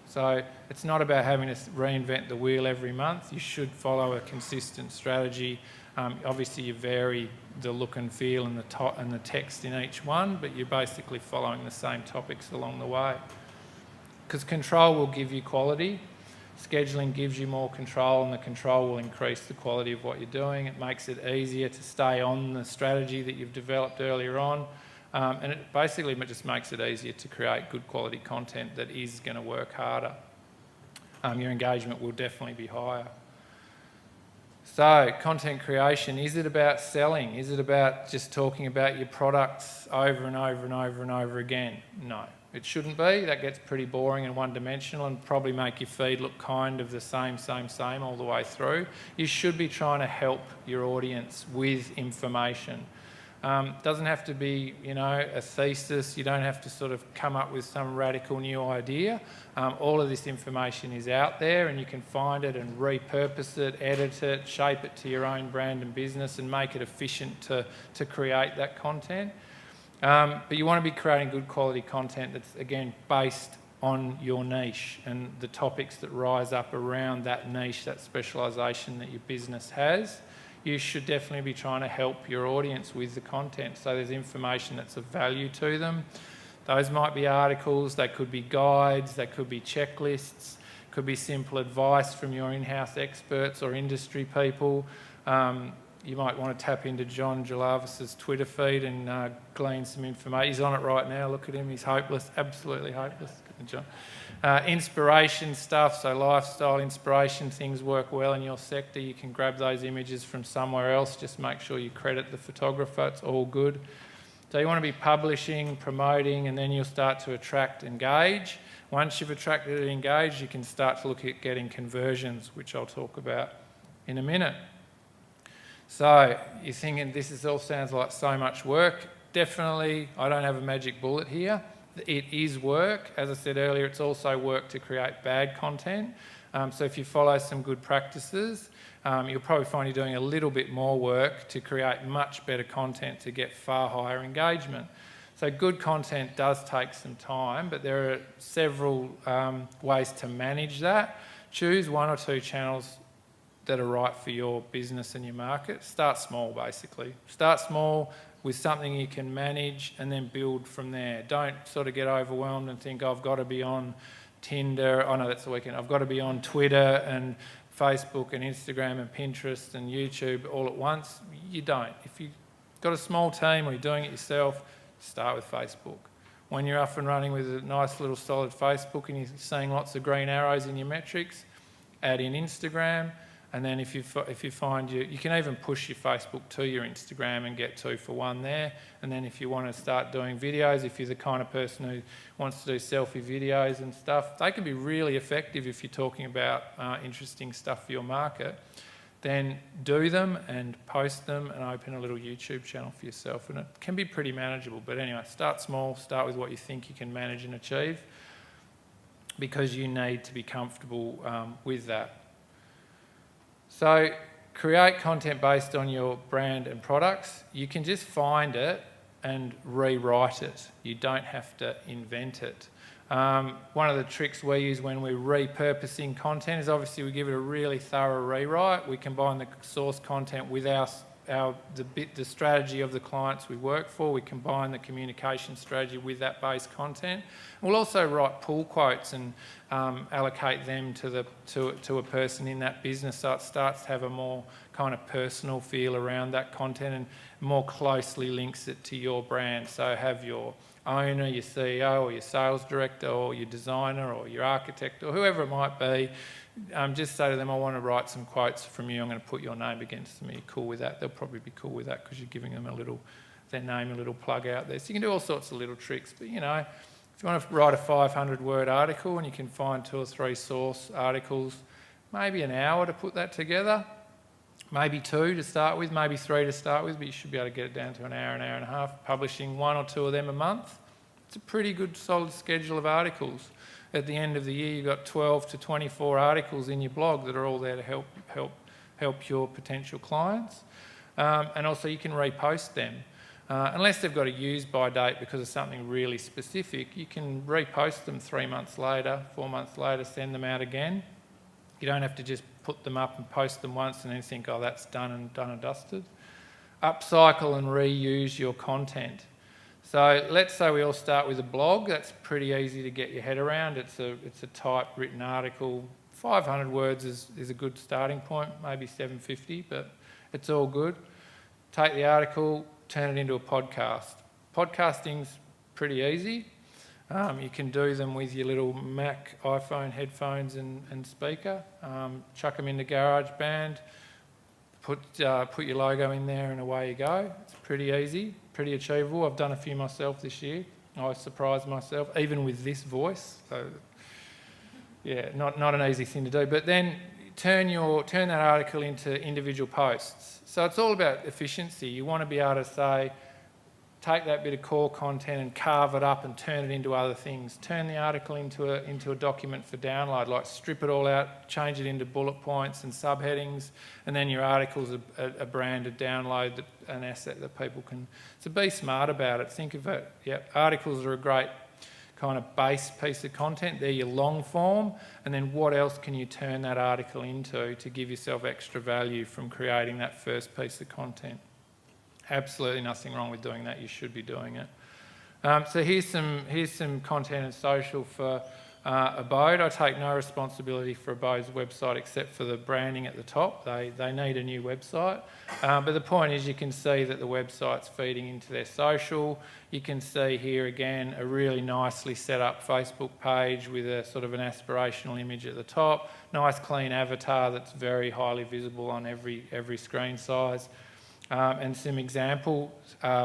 A: So it's not about having to reinvent the wheel every month. You should follow a consistent strategy. Obviously you vary the look and feel and the text in each one, but you're basically following the same topics along the way. Because control will give you quality. Scheduling gives you more control, and the control will increase the quality of what you're doing. It makes it easier to stay on the strategy that you've developed earlier on, and it basically just makes it easier to create good quality content that is going to work harder. Your engagement will definitely be higher. So, content creation, is it about selling? Is it about just talking about your products over and over and over and over again? No, it shouldn't be. That gets pretty boring and one-dimensional and probably make your feed look kind of the same all the way through. You should be trying to help your audience with information. Doesn't have to be, a thesis. You don't have to sort of come up with some radical new idea. All of this information is out there, and you can find it and repurpose it, edit it, shape it to your own brand and business, and make it efficient to create that content. But you want to be creating good quality content that's, again, based on your niche and the topics that rise up around that niche, that specialisation that your business has. You should definitely be trying to help your audience with the content. So there's information that's of value to them. Those might be articles, they could be guides, they could be checklists, could be simple advice from your in-house experts or industry people. You might want to tap into John Jalavis's Twitter feed and glean some information. He's on it right now, look at him, he's hopeless, absolutely hopeless. John. Inspiration stuff, so lifestyle inspiration, things work well in your sector. You can grab those images from somewhere else, just make sure you credit the photographer, it's all good. So you want to be publishing, promoting, and then you'll start to attract, engage. Once you've attracted and engaged, you can start to look at getting conversions, which I'll talk about in a minute. So you're thinking this all sounds like so much work. Definitely, I don't have a magic bullet here. It is work. As I said earlier, it's also work to create bad content. So if you follow some good practices, you'll probably find you're doing a little bit more work to create much better content to get far higher engagement. So good content does take some time, but there are several ways to manage that. Choose 1 or 2 channels that are right for your business and your market. Start small, basically. Start small with something you can manage and then build from there. Don't sort of get overwhelmed and think, oh, I've got to be on Tinder. Oh no, that's the weekend. I've got to be on Twitter and Facebook and Instagram and Pinterest and YouTube all at once. You don't. If you've got a small team or you're doing it yourself, start with Facebook. When you're up and running with a nice little solid Facebook and you're seeing lots of green arrows in your metrics, add in Instagram. And then if you find you can even push your Facebook to your Instagram and get 2 for 1 there. And then if you want to start doing videos, if you're the kind of person who wants to do selfie videos and stuff, they can be really effective if you're talking about interesting stuff for your market. Then do them and post them and open a little YouTube channel for yourself. And it can be pretty manageable. But anyway, start small, start with what you think you can manage and achieve, because you need to be comfortable with that. So create content based on your brand and products. You can just find it and rewrite it. You don't have to invent it. One of the tricks we use when we're repurposing content is obviously we give it a really thorough rewrite. We combine the source content with the strategy of the clients we work for. We combine the communication strategy with that base content. We'll also write pull quotes and allocate them to a person in that business, so it starts to have a more kind of personal feel around that content and more closely links it to your brand. So have your owner, your CEO, or your sales director, or your designer, or your architect, or whoever it might be. Just say to them, I want to write some quotes from you. I'm going to put your name against them. Are you cool with that? They'll probably be cool with that because you're giving them their name, a little plug out there. So you can do all sorts of little tricks. But, if you want to write a 500-word article and you can find 2 or 3 source articles, maybe an hour to put that together, maybe 2 to start with, maybe 3 to start with, but you should be able to get it down to an hour and a half, publishing 1 or 2 of them a month. It's a pretty good solid schedule of articles. At the end of the year, you've got 12 to 24 articles in your blog that are all there to help your potential clients. And also you can repost them. Unless they've got a use by date because of something really specific, you can repost them 3 months later, 4 months later, send them out again. You don't have to just put them up and post them once and then think, oh, that's done and dusted. Upcycle and reuse your content. So let's say we all start with a blog. That's pretty easy to get your head around. It's a typewritten article. 500 words is a good starting point, maybe 750, but it's all good. Take the article, turn it into a podcast. Podcasting's pretty easy. You can do them with your little Mac, iPhone headphones and speaker. Chuck them into GarageBand, put your logo in there and away you go. It's pretty easy, pretty achievable. I've done a few myself this year. I surprised myself, even with this voice. So, yeah, not an easy thing to do. But then turn that article into individual posts. So it's all about efficiency. You want to be able to say, take that bit of core content and carve it up and turn it into other things. Turn the article into a document for download, like strip it all out, change it into bullet points and subheadings, and then your article's a branded download, an asset that people can... So be smart about it. Think of it. Yep, articles are a great kind of base piece of content. They're your long form, and then what else can you turn that article into to give yourself extra value from creating that first piece of content? Absolutely nothing wrong with doing that. You should be doing it. So here's some content and social for Abode. I take no responsibility for Abode's website except for the branding at the top. They need a new website. But the point is you can see that the website's feeding into their social. You can see here again a really nicely set up Facebook page with a sort of an aspirational image at the top. Nice clean avatar that's very highly visible on every screen size. and some example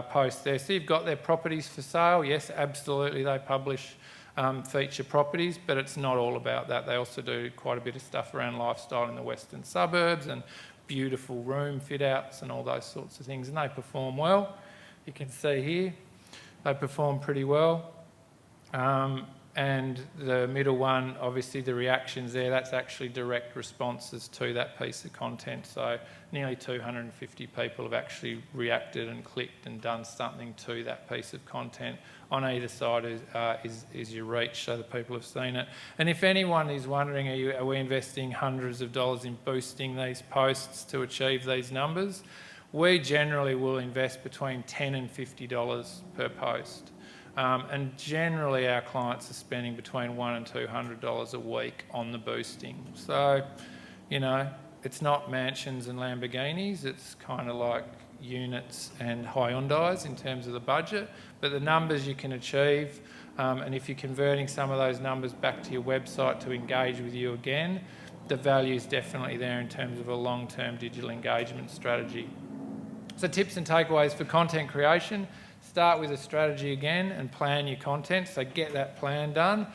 A: posts there. So you've got their properties for sale. Yes, absolutely, they publish feature properties, but it's not all about that. They also do quite a bit of stuff around lifestyle in the western suburbs and beautiful room fit outs and all those sorts of things, and they perform well. You can see here they perform pretty well. And the middle one, obviously the reactions there, that's actually direct responses to that piece of content. So nearly 250 people have actually reacted and clicked and done something to that piece of content. On either side is your reach, so the people have seen it. And if anyone is wondering, are we investing hundreds of dollars in boosting these posts to achieve these numbers? We generally will invest between $10 and $50 per post. And generally our clients are spending between $100 and $200 a week on the boosting. So, you know, it's not mansions and Lamborghinis, it's kind of like units and Hyundais in terms of the budget, but the numbers you can achieve, and if you're converting some of those numbers back to your website to engage with you again, the value is definitely there in terms of a long-term digital engagement strategy. So tips and takeaways for content creation: start with a strategy again and plan your content. So get that plan done,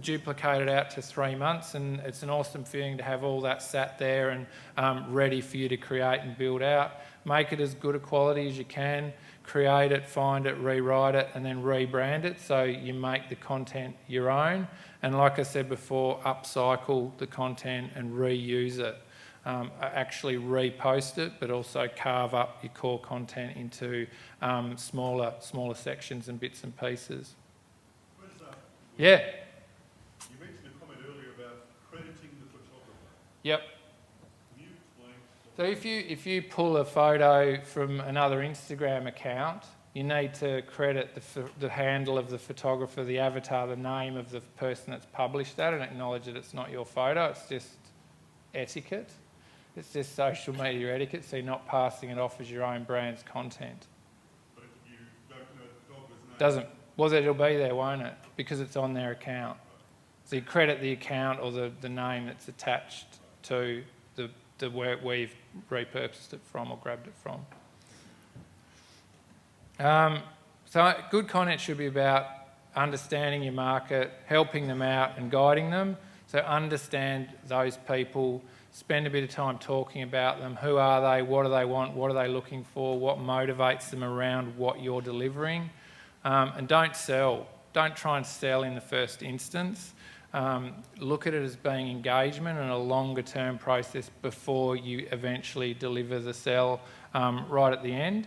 A: duplicate it out to 3 months, and it's an awesome feeling to have all that sat there and ready for you to create and build out. Make it as good a quality as you can, create it, find it, rewrite it, and then rebrand it so you make the content your own. And like I said before, upcycle the content and reuse it. Actually repost it, but also carve up your core content into smaller sections and bits and pieces. Yeah.
B: You mentioned a comment earlier about crediting the photographer.
A: Yep.
B: Can you explain?
A: So if you pull a photo from another Instagram account, you need to credit the handle of the photographer, the avatar, the name of the person that's published that, and acknowledge that it's not your photo. It's just etiquette. It's just social media etiquette, so you're not passing it off as your own brand's content.
B: But if you don't know the photographer's name...
A: Doesn't. Well, it'll be there, won't it? Because it's on their account. So you credit the account or the name that's attached to the where you've repurposed it from or grabbed it from. So good content should be about understanding your market, helping them out and guiding them. So understand those people, spend a bit of time talking about them. Who are they? What do they want? What are they looking for? What motivates them around what you're delivering? And don't sell. Don't try and sell in the first instance. Look at it as being engagement and a longer term process before you eventually deliver the sell right at the end.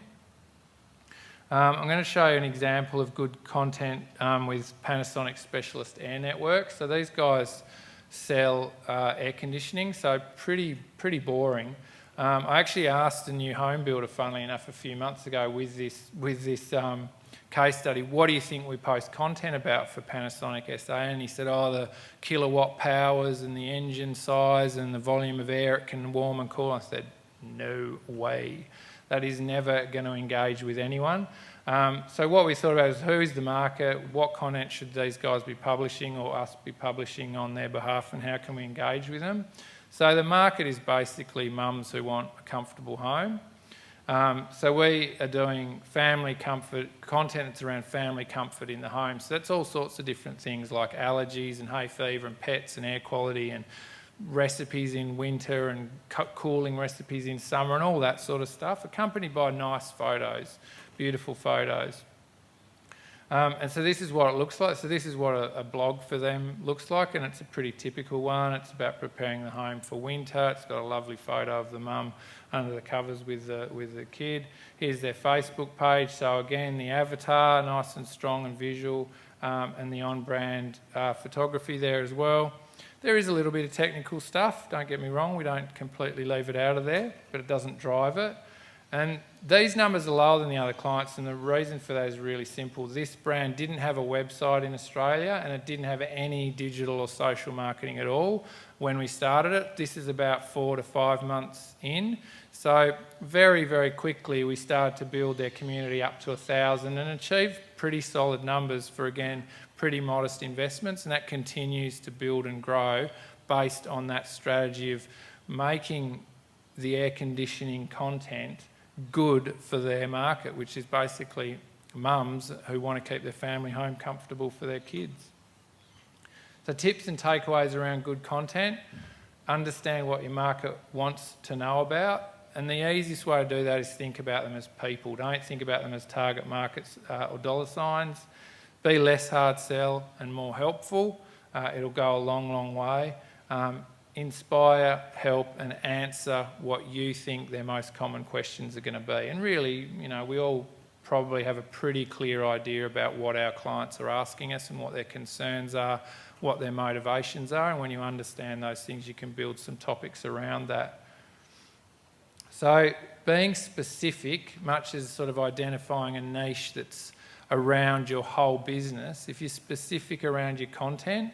A: I'm going to show you an example of good content with Panasonic Specialist Air Network. So these guys sell air conditioning, so pretty boring. I actually asked a new home builder, funnily enough, a few months ago with this case study, what do you think we post content about for Panasonic SA? And he said, oh, the kilowatt powers and the engine size and the volume of air it can warm and cool. I said, no way. That is never going to engage with anyone. So what we thought about is who is the market, what content should these guys be publishing or us be publishing on their behalf, and how can we engage with them? So the market is basically mums who want a comfortable home. So we are doing family comfort, content that's around family comfort in the home. So that's all sorts of different things like allergies and hay fever and pets and air quality and recipes in winter and cooling recipes in summer and all that sort of stuff, accompanied by nice photos, beautiful photos. And so this is what it looks like. So this is what a blog for them looks like, and it's a pretty typical one. It's about preparing the home for winter. It's got a lovely photo of the mum under the covers with the kid. Here's their Facebook page. So again, the avatar, nice and strong and visual, and the on-brand photography there as well. There is a little bit of technical stuff, don't get me wrong. We don't completely leave it out of there, but it doesn't drive it. And these numbers are lower than the other clients, and the reason for that is really simple. This brand didn't have a website in Australia, and it didn't have any digital or social marketing at all when we started it. This is about 4 to 5 months in. So very, very quickly we started to build their community up to 1,000 and achieve pretty solid numbers for, again, pretty modest investments, and that continues to build and grow based on that strategy of making the air conditioning content good for their market, which is basically mums who want to keep their family home comfortable for their kids. So tips and takeaways around good content: understand what your market wants to know about. And the easiest way to do that is think about them as people. Don't think about them as target markets or dollar signs. Be less hard sell and more helpful. It'll go a long, long way. Inspire, help, and answer what you think their most common questions are going to be. And really, we all probably have a pretty clear idea about what our clients are asking us and what their concerns are, what their motivations are. And when you understand those things, you can build some topics around that. So being specific, much as sort of identifying a niche that's around your whole business, if you're specific around your content,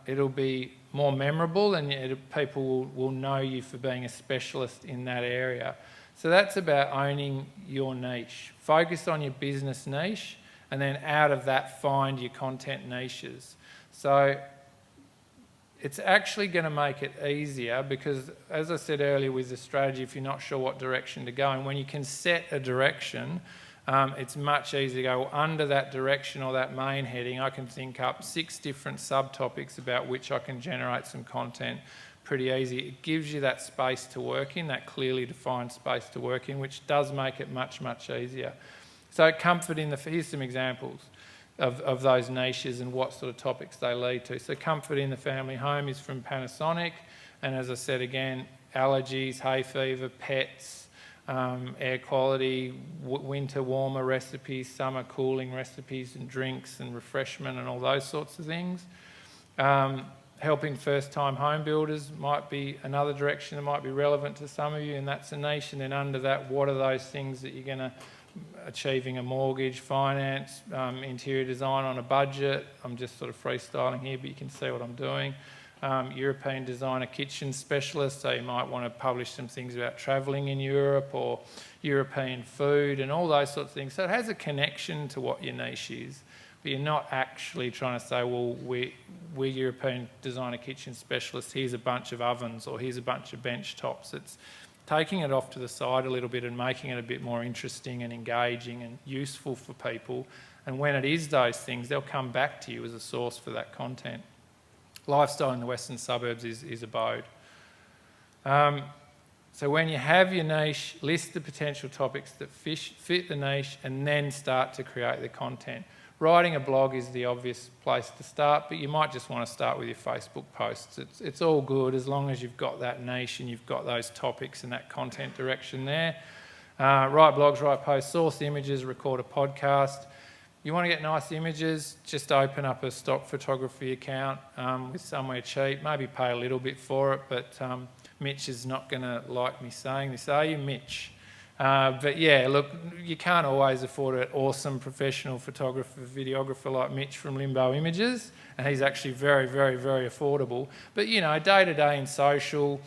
A: it'll be more memorable, and people will know you for being a specialist in that area. So that's about owning your niche. Focus on your business niche, and then out of that, find your content niches. So it's actually going to make it easier because, as I said earlier with the strategy, if you're not sure what direction to go, and when you can set a direction, it's much easier to go under that direction or that main heading. I can think up 6 different subtopics about which I can generate some content pretty easy. It gives you that space to work in, that clearly defined space to work in, which does make it much, much easier. So comfort in here's some examples of those niches and what sort of topics they lead to. So comfort in the family home is from Panasonic, and as I said again, allergies, hay fever, pets, air quality, winter warmer recipes, summer cooling recipes and drinks and refreshment and all those sorts of things. Helping first-time home builders might be another direction that might be relevant to some of you, and that's a niche. And then under that, what are those things that you're going to achieving a mortgage, finance, interior design on a budget. I'm just sort of freestyling here, but you can see what I'm doing. European designer kitchen specialist, so you might want to publish some things about travelling in Europe or European food and all those sorts of things. So it has a connection to what your niche is, but you're not actually trying to say, well, we're European designer kitchen specialists, here's a bunch of ovens or here's a bunch of bench tops. It's taking it off to the side a little bit and making it a bit more interesting and engaging and useful for people. And when it is those things, they'll come back to you as a source for that content. Lifestyle in the western suburbs is abode. So when you have your niche, list the potential topics that fit the niche and then start to create the content. Writing a blog is the obvious place to start, but you might just want to start with your Facebook posts. It's all good as long as you've got that niche and you've got those topics and that content direction there. Write blogs, write posts, source images, record a podcast. You want to get nice images, just open up a stock photography account with somewhere cheap, maybe pay a little bit for it, but Mitch is not going to like me saying this, are you, Mitch? But yeah, look, you can't always afford an awesome professional photographer, videographer like Mitch from Limbo Images, and he's actually very, very, very affordable. But day-to-day in social,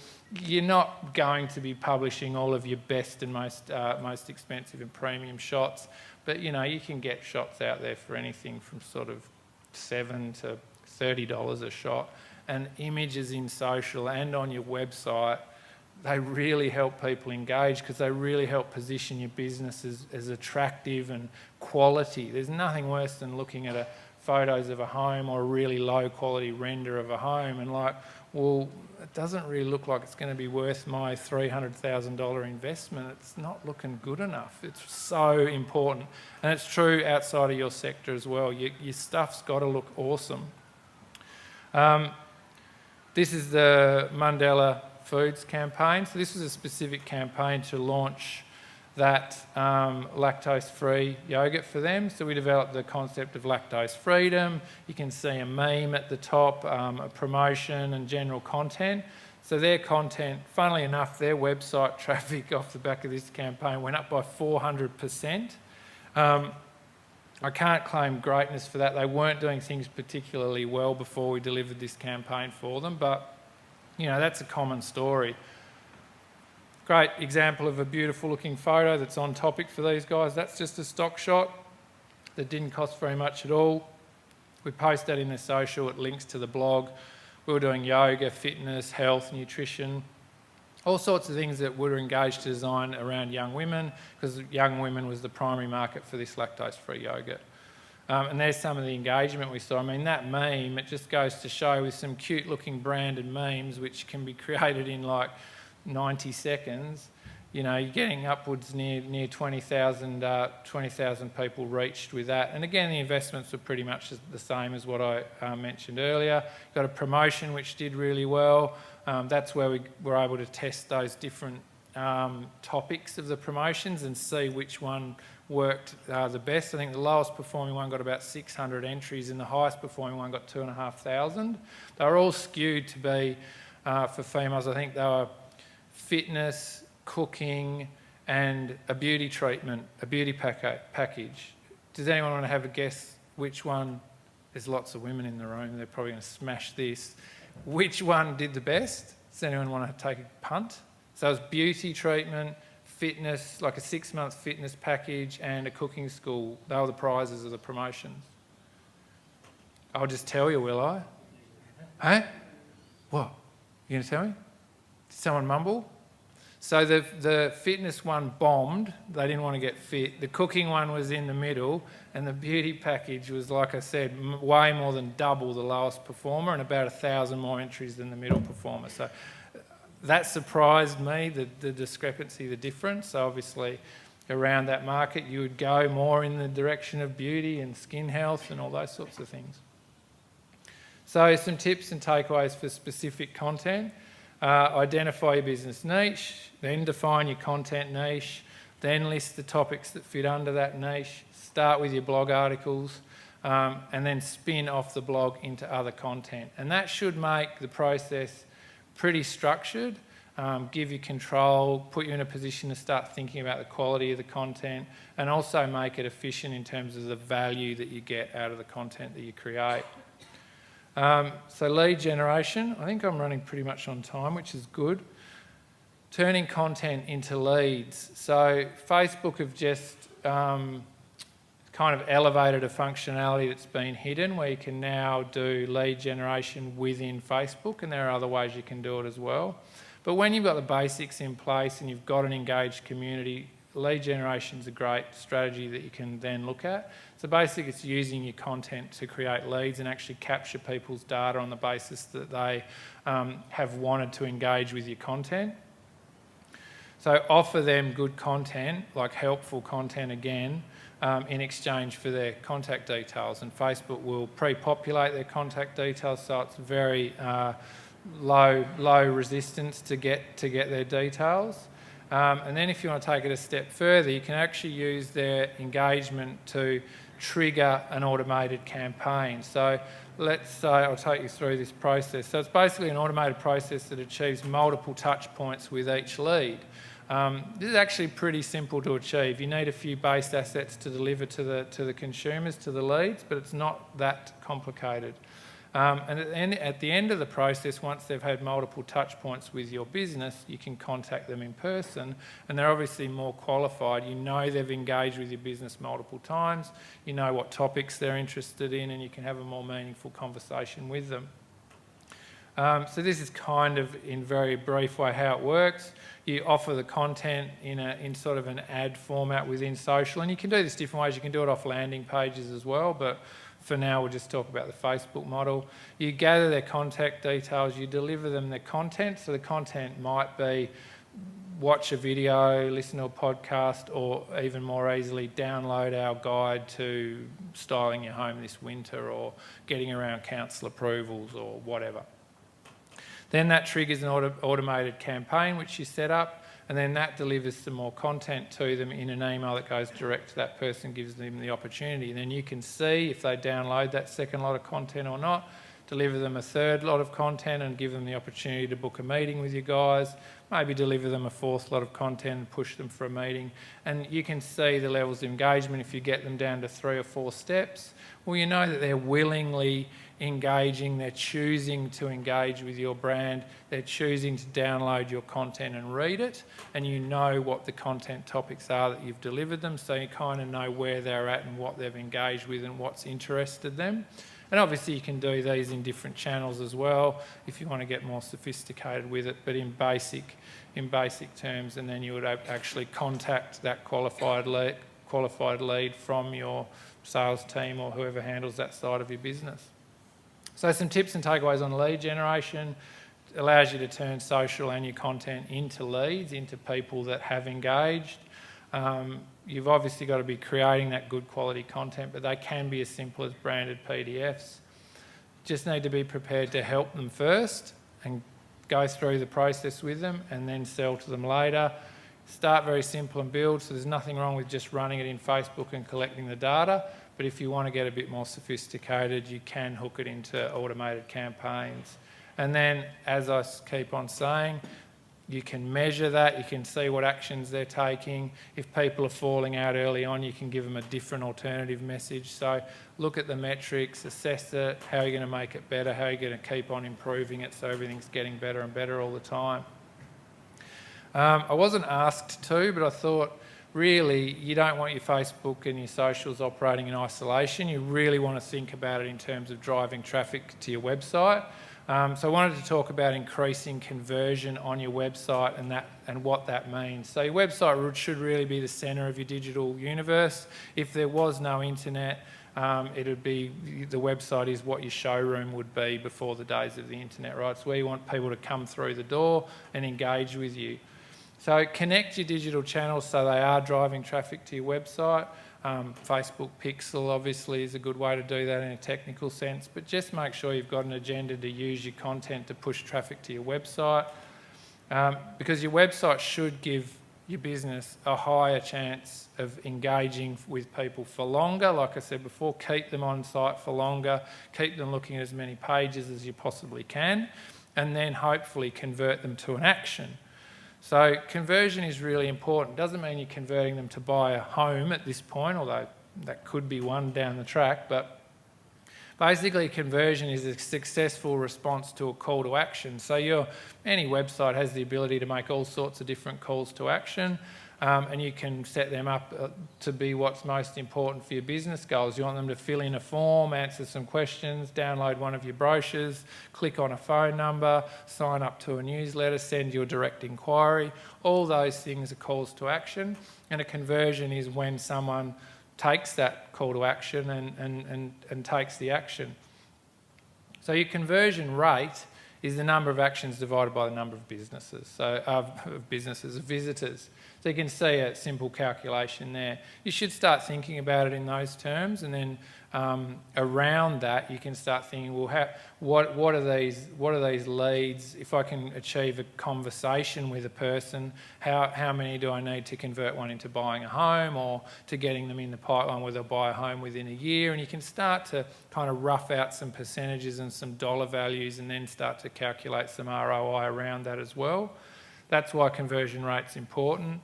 A: you're not going to be publishing all of your best and most expensive and premium shots, but you can get shots out there for anything from sort of $7 to $30 a shot, and images in social and on your website, they really help people engage because they really help position your business as attractive and quality. There's nothing worse than looking at photos of a home or a really low quality render of a home and well, it doesn't really look like it's going to be worth my $300,000 investment. It's not looking good enough. It's so important. And it's true outside of your sector as well. Your stuff's got to look awesome. This is the Mandela Foods campaign. So this was a specific campaign to launch that lactose-free yogurt for them. So we developed the concept of lactose freedom. You can see a meme at the top, a promotion and general content. So their content, funnily enough, their website traffic off the back of this campaign went up by 400%. I can't claim greatness for that. They weren't doing things particularly well before we delivered this campaign for them, but that's a common story. Great example of a beautiful looking photo that's on topic for these guys. That's just a stock shot that didn't cost very much at all. We post that in the social, it links to the blog. We were doing yoga, fitness, health, nutrition. all sorts of things that were engaged to design around young women, because young women was the primary market for this lactose-free yogurt. And there's some of the engagement we saw. I mean, that meme, it just goes to show with some cute-looking branded memes, which can be created in like 90 seconds, you know, you're getting upwards near 20,000 people reached with that. And again, the investments were pretty much the same as what I mentioned earlier. Got a promotion which did really well. That's where we were able to test those different topics of the promotions and see which one worked the best. I think the lowest performing one got about 600 entries and the highest performing one got 2,500. They were all skewed to be for females. I think they were fitness, cooking, and a beauty treatment, a beauty package. Does anyone want to have a guess which one? There's lots of women in the room, they're probably going to smash this. Which one did the best? Does anyone want to take a punt? So it was beauty treatment, fitness, like a 6-month fitness package, and a cooking school. They were the prizes of the promotions. I'll just tell you, will I? Hey? What? You going to tell me? Did someone mumble? So the fitness one bombed. They didn't want to get fit. The cooking one was in the middle, and the beauty package was, like I said, way more than double the lowest performer and about 1,000 more entries than the middle performer. So that surprised me, the discrepancy, the difference. So obviously around that market you would go more in the direction of beauty and skin health and all those sorts of things. So some tips and takeaways for specific content. Identify your business niche, then define your content niche, then list the topics that fit under that niche, start with your blog articles, and then spin off the blog into other content. And that should make the process pretty structured, give you control, put you in a position to start thinking about the quality of the content, and also make it efficient in terms of the value that you get out of the content that you create. So lead generation, I think I'm running pretty much on time, which is good. Turning content into leads. So Facebook have just kind of elevated a functionality that's been hidden where you can now do lead generation within Facebook, and there are other ways you can do it as well. But when you've got the basics in place and you've got an engaged community, lead generation is a great strategy that you can then look at. So basically it's using your content to create leads and actually capture people's data on the basis that they have wanted to engage with your content. So offer them good content, like helpful content again, in exchange for their contact details. And Facebook will pre-populate their contact details, so it's very low resistance to get their details. And then if you want to take it a step further, you can actually use their engagement to trigger an automated campaign. So let's say, I'll take you through this process. So it's basically an automated process that achieves multiple touch points with each lead. This is actually pretty simple to achieve. You need a few base assets to deliver to the consumers, to the leads, but it's not that complicated. And at the end of the process, once they've had multiple touch points with your business, you can contact them in person, and they're obviously more qualified. You know they've engaged with your business multiple times, you know what topics they're interested in, and you can have a more meaningful conversation with them. So this is kind of, in very brief way, how it works. You offer the content in sort of an ad format within social, and you can do this different ways. You can do it off landing pages as well, but for now we'll just talk about the Facebook model. You gather their contact details, you deliver them their content. So the content might be watch a video, listen to a podcast, or even more easily download our guide to styling your home this winter, or getting around council approvals, or whatever. Then that triggers an automated campaign which you set up, and then that delivers some more content to them in an email that goes direct to that person, gives them the opportunity. And then you can see if they download that second lot of content or not, deliver them a third lot of content and give them the opportunity to book a meeting with you guys, maybe deliver them a fourth lot of content and push them for a meeting. And you can see the levels of engagement if you get them down to 3 or 4 steps. Well, you know that they're willingly engaging, they're choosing to engage with your brand, they're choosing to download your content and read it, and you know what the content topics are that you've delivered them, so you kind of know where they're at and what they've engaged with and what's interested them. And obviously you can do these in different channels as well if you want to get more sophisticated with it, but in basic terms, and then you would actually contact that qualified lead from your sales team or whoever handles that side of your business. So some tips and takeaways on lead generation. It allows you to turn social and your content into leads, into people that have engaged. You've obviously got to be creating that good quality content, but they can be as simple as branded PDFs. Just need to be prepared to help them first and go through the process with them and then sell to them later. Start very simple and build, so there's nothing wrong with just running it in Facebook and collecting the data, but if you want to get a bit more sophisticated, you can hook it into automated campaigns. And then, as I keep on saying, you can measure that, you can see what actions they're taking. If people are falling out early on, you can give them a different alternative message. So look at the metrics, assess it, how are you going to make it better, how are you going to keep on improving it so everything's getting better and better all the time. I wasn't asked to, but I thought really you don't want your Facebook and your socials operating in isolation. You really want to think about it in terms of driving traffic to your website. So I wanted to talk about increasing conversion on your website and what that means. So your website should really be the centre of your digital universe. If there was no internet, it'd be the website is what your showroom would be before the days of the internet, right? It's where you want people to come through the door and engage with you. So connect your digital channels so they are driving traffic to your website. Facebook Pixel obviously is a good way to do that in a technical sense, but just make sure you've got an agenda to use your content to push traffic to your website, because your website should give your business a higher chance of engaging with people for longer. Like I said before, keep them on site for longer, keep them looking at as many pages as you possibly can, and then hopefully convert them to an action. So conversion is really important. Doesn't mean you're converting them to buy a home at this point, although that could be one down the track, but basically conversion is a successful response to a call to action. So any website has the ability to make all sorts of different calls to action, and you can set them up to be what's most important for your business goals. You want them to fill in a form, answer some questions, download one of your brochures, click on a phone number, sign up to a newsletter, send you a direct inquiry. All those things are calls to action, and a conversion is when someone takes that call to action and takes the action. So your conversion rate is the number of actions divided by the number of businesses, of visitors. So you can see a simple calculation there. You should start thinking about it in those terms, and then around that you can start thinking, well, what are these leads? If I can achieve a conversation with a person, how many do I need to convert one into buying a home, or to getting them in the pipeline where they'll buy a home within a year? And you can start to kind of rough out some percentages and some dollar values, and then start to calculate some ROI around that as well. That's why conversion rate's important.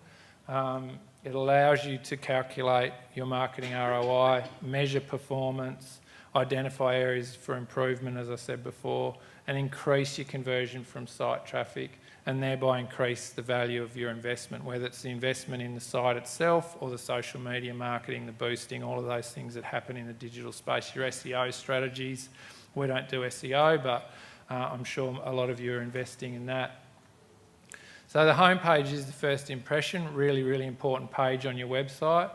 A: It allows you to calculate your marketing ROI, measure performance, identify areas for improvement, as I said before, and increase your conversion from site traffic, and thereby increase the value of your investment, whether it's the investment in the site itself or the social media marketing, the boosting, all of those things that happen in the digital space, your SEO strategies. We don't do SEO, but I'm sure a lot of you are investing in that. So the home page is the first impression, really, really important page on your website.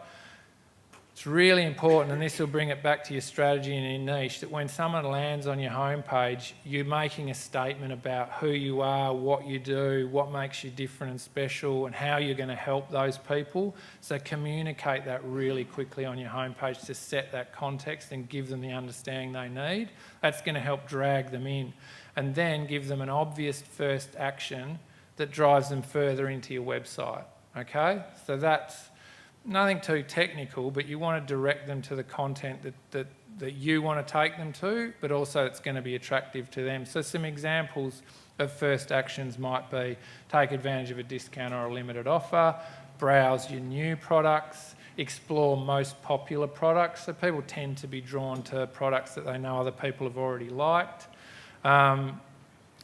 A: It's really important, and this will bring it back to your strategy and your niche, that when someone lands on your home page, you're making a statement about who you are, what you do, what makes you different and special, and how you're going to help those people. So communicate that really quickly on your home page to set that context and give them the understanding they need. That's going to help drag them in, and then give them an obvious first action that drives them further into your website, okay? So that's nothing too technical, but you want to direct them to the content that you want to take them to, but also it's going to be attractive to them. So some examples of first actions might be take advantage of a discount or a limited offer, browse your new products, explore most popular products. So people tend to be drawn to products that they know other people have already liked.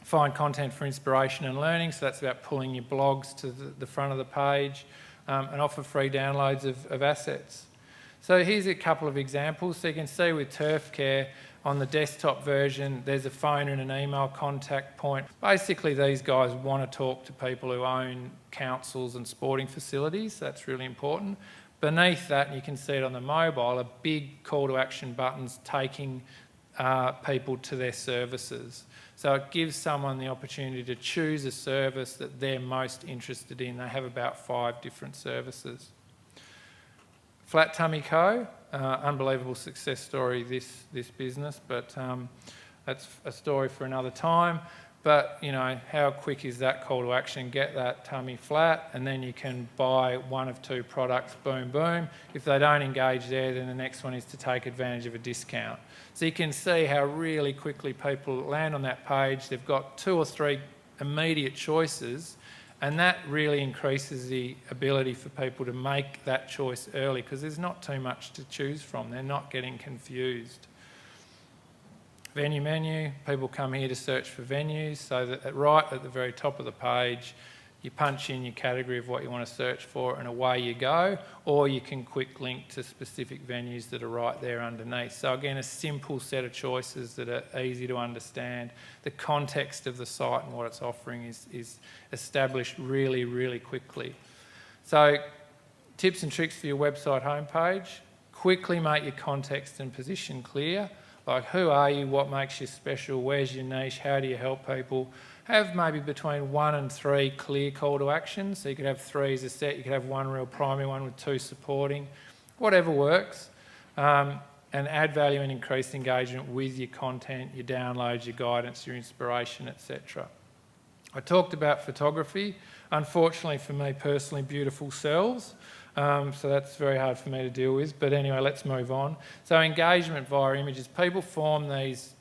A: Find content for inspiration and learning, so that's about pulling your blogs to the front of the page, and offer free downloads of assets. So here's a couple of examples. So you can see with turf care, On the desktop version, there's a phone and an email contact point. Basically, these guys want to talk to people who own councils and sporting facilities. That's really important. Beneath that, and you can see it on the mobile, are big call to action buttons taking people to their services. So it gives someone the opportunity to choose a service that they're most interested in. They have about 5 different services. Flat Tummy Co, unbelievable success story, this business, but that's a story for another time. But, you know, how quick is that call to action? Get that tummy flat, and then you can buy one of 2 products, boom, boom. If they don't engage there, then the next one is to take advantage of a discount. So you can see how really quickly people land on that page. They've got 2 or 3 immediate choices, and that really increases the ability for people to make that choice early because there's not too much to choose from. They're not getting confused. Venue menu, people come here to search for venues, so that right at the very top of the page, you punch in your category of what you want to search for and away you go, or you can quick link to specific venues that are right there underneath. So again, a simple set of choices that are easy to understand. The context of the site and what it's offering is established really, really quickly. So tips and tricks for your website homepage. Quickly make your context and position clear. Like, who are you? What makes you special? Where's your niche? How do you help people? Have maybe between 1 and 3 clear call to actions. So you could have 3 as a set. You could have 1 real primary one with 2 supporting. Whatever works. And add value and increase engagement with your content, your downloads, your guidance, your inspiration, etc. I talked about photography. Unfortunately for me personally, beautiful sells. So that's very hard for me to deal with. But anyway, let's move on. So engagement via images. People form these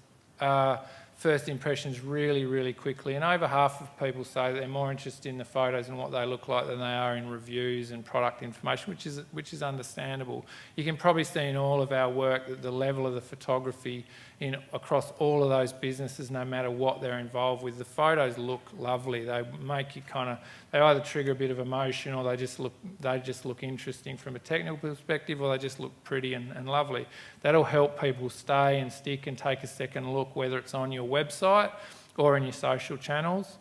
A: first impressions really, really quickly. And over half of people say that they're more interested in the photos and what they look like than they are in reviews and product information, which is understandable. You can probably see in all of our work that the level of the photography across all of those businesses, no matter what they're involved with, the photos look lovely. They make you they either trigger a bit of emotion, or they just look interesting from a technical perspective, or they just look pretty and lovely. That'll help people stay and stick and take a second look, whether it's on your website or in your social channels.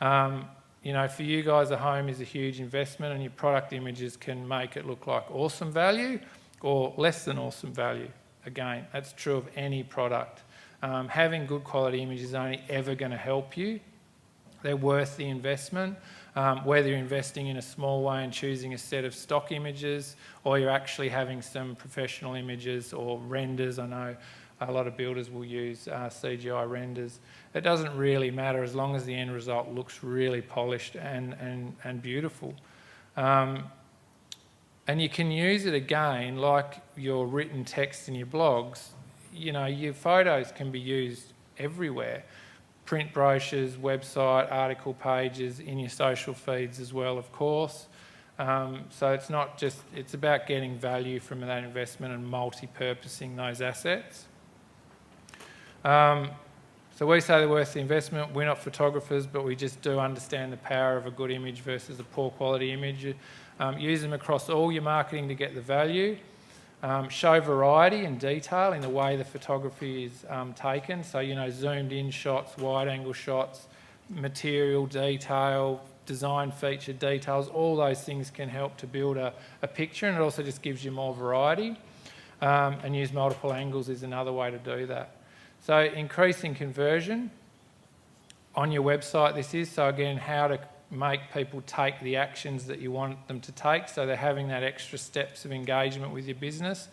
A: You know, for you guys, a home is a huge investment, and your product images can make it look like awesome value or less than awesome value. Again, that's true of any product. Having good quality images is only ever going to help you. They're worth the investment. Whether you're investing in a small way and choosing a set of stock images, or you're actually having some professional images or renders. I know a lot of builders will use CGI renders. It doesn't really matter as long as the end result looks really polished and beautiful. And you can use it again, like your written text in your blogs. You know, your photos can be used everywhere. Print brochures, website, article pages, in your social feeds as well, of course. So it's not just, it's about getting value from that investment and multi-purposing those assets. So we say they're worth the investment. We're not photographers, but we just do understand the power of a good image versus a poor quality image. Use them across all your marketing to get the value. Show variety and detail in the way the photography is taken. So, you know, zoomed in shots, wide angle shots, material detail, design feature details, all those things can help to build a picture, and it also just gives you more variety. And use multiple angles is another way to do that. So increasing conversion on your website, this is. So again, how to make people take the actions that you want them to take. So they're having that extra steps of engagement with your business.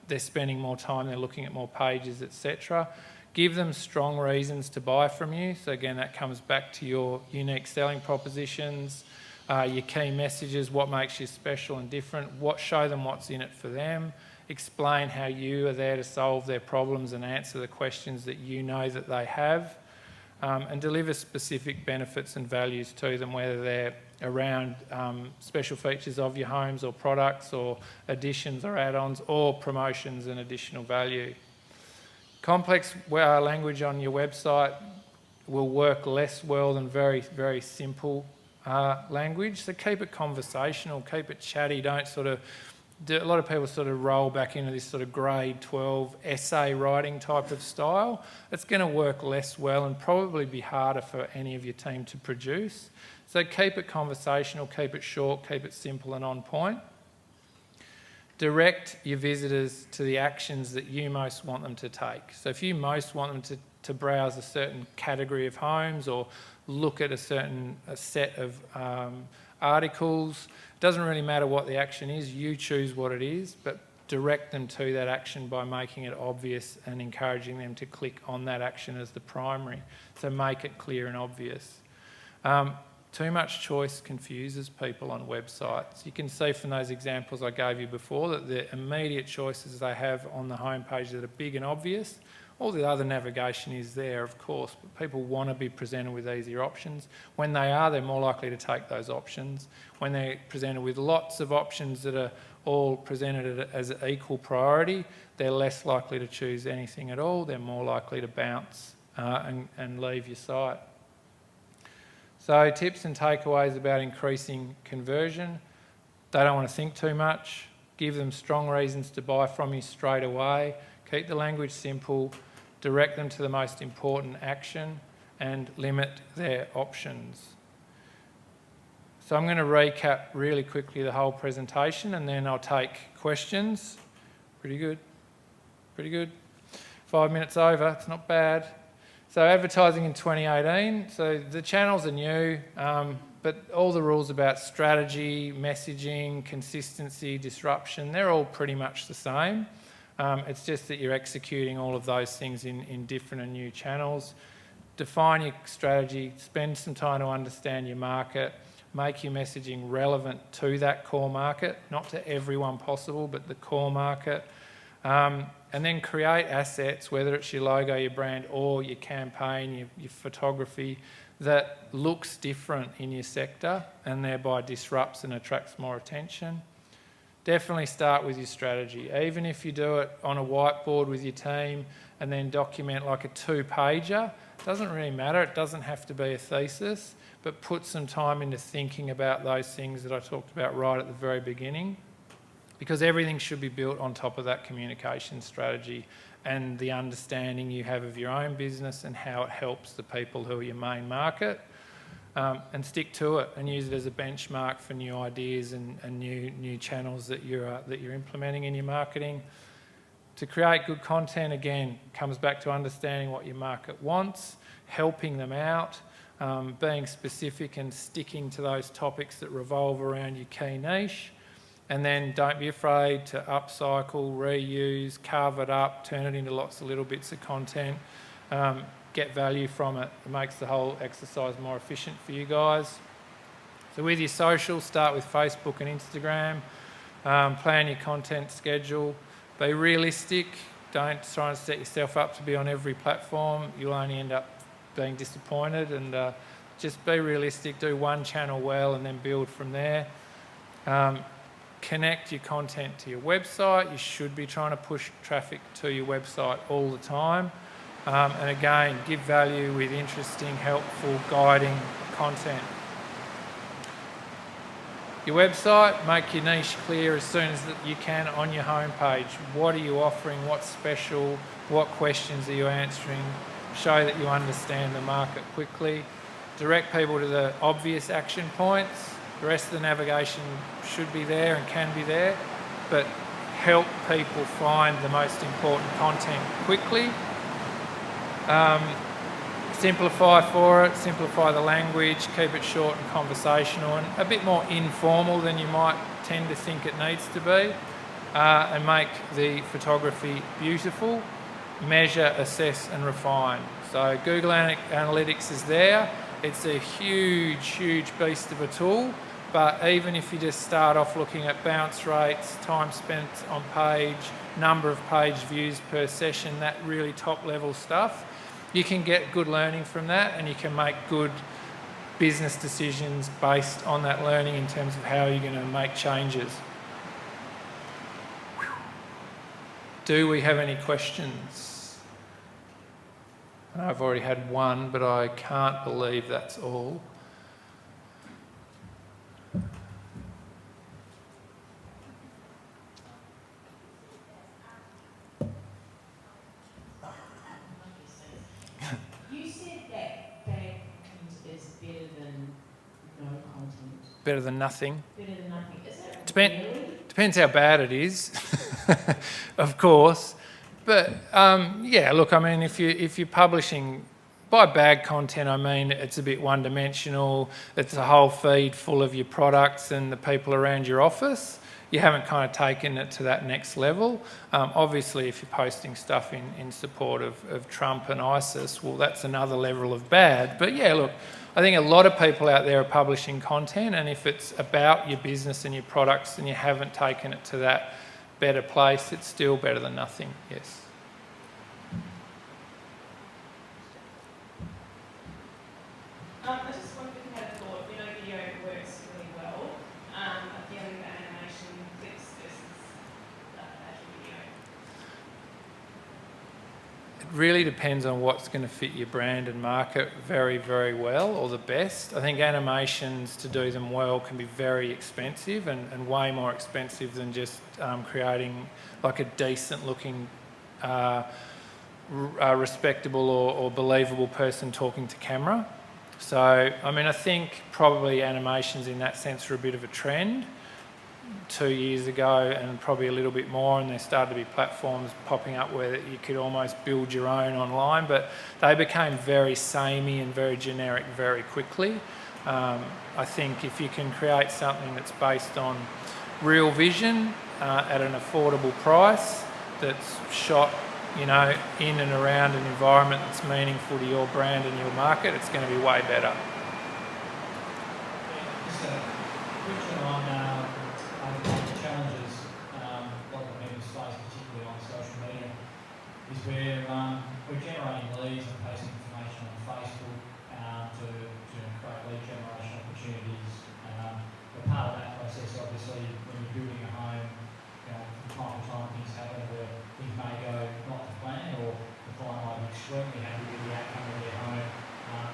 A: They're spending more time, they're looking at more pages, etc. Give them strong reasons to buy from you. So again, that comes back to your unique selling propositions, your key messages, what makes you special and different, show them what's in it for them, explain how you are there to solve their problems and answer the questions that you know that they have. And deliver specific benefits and values to them, whether they're around special features of your homes or products or additions or add-ons or promotions and additional value. Complex language on your website will work less well than very, very simple language. So keep it conversational, keep it chatty. Don't sort of A lot of people sort of roll back into this sort of grade 12 essay writing type of style. It's going to work less well and probably be harder for any of your team to produce. So keep it conversational, keep it short, keep it simple and on point. Direct your visitors to the actions that you most want them to take. So if you most want them to browse a certain category of homes or look at a set of articles, it doesn't really matter what the action is, you choose what it is, but direct them to that action by making it obvious and encouraging them to click on that action as the primary. So make it clear and obvious. Too much choice confuses people on websites. You can see from those examples I gave you before that the immediate choices they have on the homepage that are big and obvious. All the other navigation is there, of course, but people want to be presented with easier options. When they are, they're more likely to take those options. When they're presented with lots of options that are all presented as equal priority, they're less likely to choose anything at all. They're more likely to bounce and leave your site. So tips and takeaways about increasing conversion. They don't want to think too much. Give them strong reasons to buy from you straight away. Keep the language simple. Direct them to the most important action and limit their options. So I'm going to recap really quickly the whole presentation and then I'll take questions. Pretty good. Pretty good. 5 minutes over, it's not bad. So advertising in 2018, so the channels are new, but all the rules about strategy, messaging, consistency, disruption, they're all pretty much the same. It's just that you're executing all of those things in different and new channels. Define your strategy, spend some time to understand your market, make your messaging relevant to that core market, not to everyone possible, but the core market. And then create assets, whether it's your logo, your brand, or your campaign, your photography, that looks different in your sector and thereby disrupts and attracts more attention. Definitely start with your strategy. Even if you do it on a whiteboard with your team and then document like a 2-pager, it doesn't really matter. It doesn't have to be a thesis, but put some time into thinking about those things that I talked about right at the very beginning, because everything should be built on top of that communication strategy and the understanding you have of your own business and how it helps the people who are your main market. And stick to it and use it as a benchmark for new ideas and new channels that you're implementing in your marketing. To create good content, again, comes back to understanding what your market wants, helping them out, being specific and sticking to those topics that revolve around your key niche. And then don't be afraid to upcycle, reuse, carve it up, turn it into lots of little bits of content. Get value from it. It makes the whole exercise more efficient for you guys. So with your socials, start with Facebook and Instagram. Plan your content schedule. Be realistic. Don't try and set yourself up to be on every platform. You'll only end up being disappointed. And just be realistic. Do one channel well and then build from there. Connect your content to your website. You should be trying to push traffic to your website all the time. And again, give value with interesting, helpful, guiding content. Your website, make your niche clear as soon as you can on your homepage. What are you offering? What's special? What questions are you answering? Show that you understand the market quickly. Direct people to the obvious action points. The rest of the navigation should be there and can be there, but help people find the most important content quickly. Simplify for it, simplify the language, keep it short and conversational and a bit more informal than you might tend to think it needs to be, and make the photography beautiful. Measure, assess and refine. So Google Analytics is there. It's a huge, huge beast of a tool, but even if you just start off looking at bounce rates, time spent on page, number of page views per session, that really top level stuff, you can get good learning from that and you can make good business decisions based on that learning in terms of how you're going to make changes. Do we have any questions? I've already had one, but I can't believe that's all. Better than nothing.
C: Better than nothing. Is it really?
A: Depends how bad it is, of course. But yeah, look, I mean, if you're publishing, by bad content, I mean it's a bit one-dimensional. It's a whole feed full of your products and the people around your office. You haven't kind of taken it to that next level. Obviously, if you're posting stuff in support of Trump and ISIS, well, that's another level of bad. But yeah, look, I think a lot of people out there are publishing content, and if it's about your business and your products and you haven't taken it to that better place, it's still better than nothing, yes.
C: I just wondered if you had a thought. Video works really well. Dealing with animation, clips versus actual video.
A: It really depends on what's going to fit your brand and market very, very well, or the best. I think animations, to do them well, can be very expensive and way more expensive than just creating like a decent looking, respectable or believable person talking to camera. So, I mean, I think probably animations in that sense are a bit of a trend 2 years ago, and probably a little bit more, and there started to be platforms popping up where you could almost build your own online, but they became very samey and very generic very quickly. I think if you can create something that's based on real vision at an affordable price, that's shot in and around an environment that's meaningful to your brand and your market, it's going to be way better.
D: Just a question on the challenges a lot of members face, particularly on social media, is where we're generating leads and posting information on Facebook to create lead generation opportunities. But part of that process, obviously, when you're building a home, from time to time things happen where things may go not to plan, or the client might be extremely happy with the outcome of their home,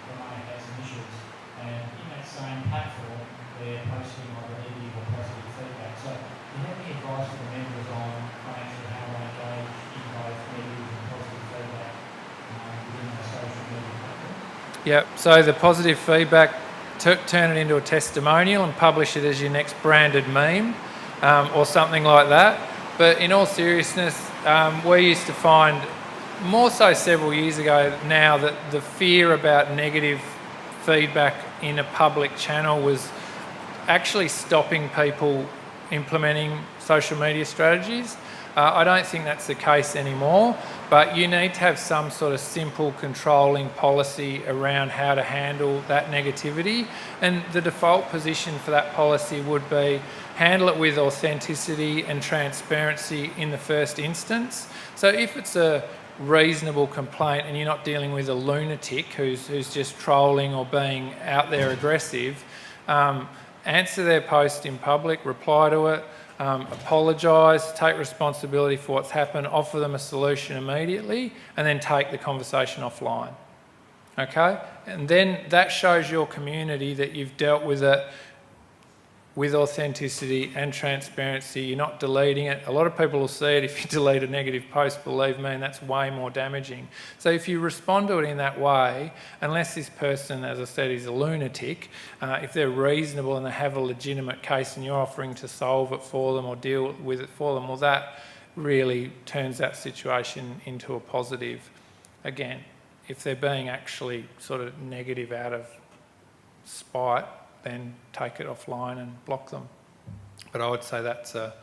D: but may have some issues. And in that same platform, they're posting either negative or positive feedback. So do you have any advice for the members on actually how they engage in both negative and positive feedback within the social media platform?
A: Yep, so the positive feedback, turn it into a testimonial and publish it as your next branded meme or something like that. But in all seriousness, we used to find, more so several years ago now, that the fear about negative feedback in a public channel was actually stopping people implementing social media strategies. I don't think that's the case anymore, but you need to have some sort of simple controlling policy around how to handle that negativity, and the default position for that policy would be handle it with authenticity and transparency in the first instance. So if it's a reasonable complaint and you're not dealing with a lunatic who's just trolling or being out there aggressive, answer their post in public, reply to it, apologise, take responsibility for what's happened, offer them a solution immediately, and then take the conversation offline. Okay? And then that shows your community that you've dealt with it with authenticity and transparency. You're not deleting it. A lot of people will see it if you delete a negative post, believe me, and that's way more damaging. So if you respond to it in that way, unless this person, as I said, is a lunatic, if they're reasonable and they have a legitimate case and you're offering to solve it for them or deal with it for them, well, that really turns that situation into a positive. Again, if they're being actually sort of negative out of spite, then take it offline and block them. But I would say that's a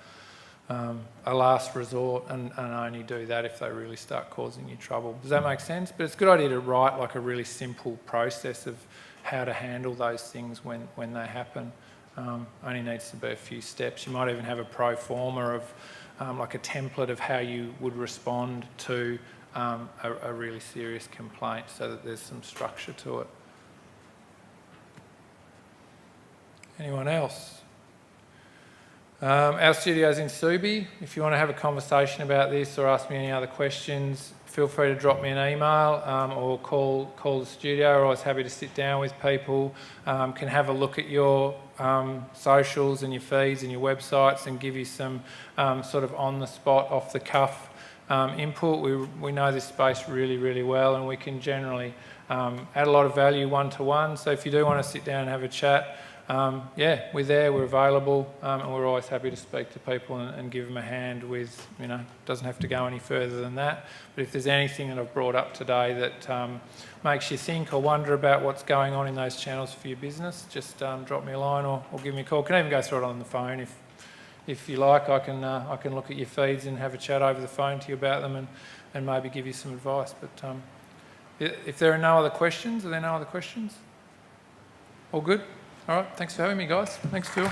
A: last resort, and only do that if they really start causing you trouble. Does that make sense? But it's a good idea to write like a really simple process of how to handle those things when they happen. Only needs to be a few steps. You might even have a pro forma of like a template of how you would respond to a really serious complaint, so that there's some structure to it. Anyone else? Our studio's in Subi. If you want to have a conversation about this or ask me any other questions, feel free to drop me an email or call the studio. We're always happy to sit down with people, can have a look at your socials and your feeds and your websites and give you some sort of on-the-spot, off-the-cuff input. We know this space really, really well, and we can generally add a lot of value one-to-one. So if you do want to sit down and have a chat, yeah, we're there, we're available, and we're always happy to speak to people and give them a hand with, doesn't have to go any further than that. But if there's anything that I've brought up today that makes you think or wonder about what's going on in those channels for your business, just drop me a line or give me a call. Can even go through it on the phone if you like. I can look at your feeds and have a chat over the phone to you about them and maybe give you some advice. But if there are no other questions, are there no other questions? All good? All right, thanks for having me, guys. Thanks, Phil.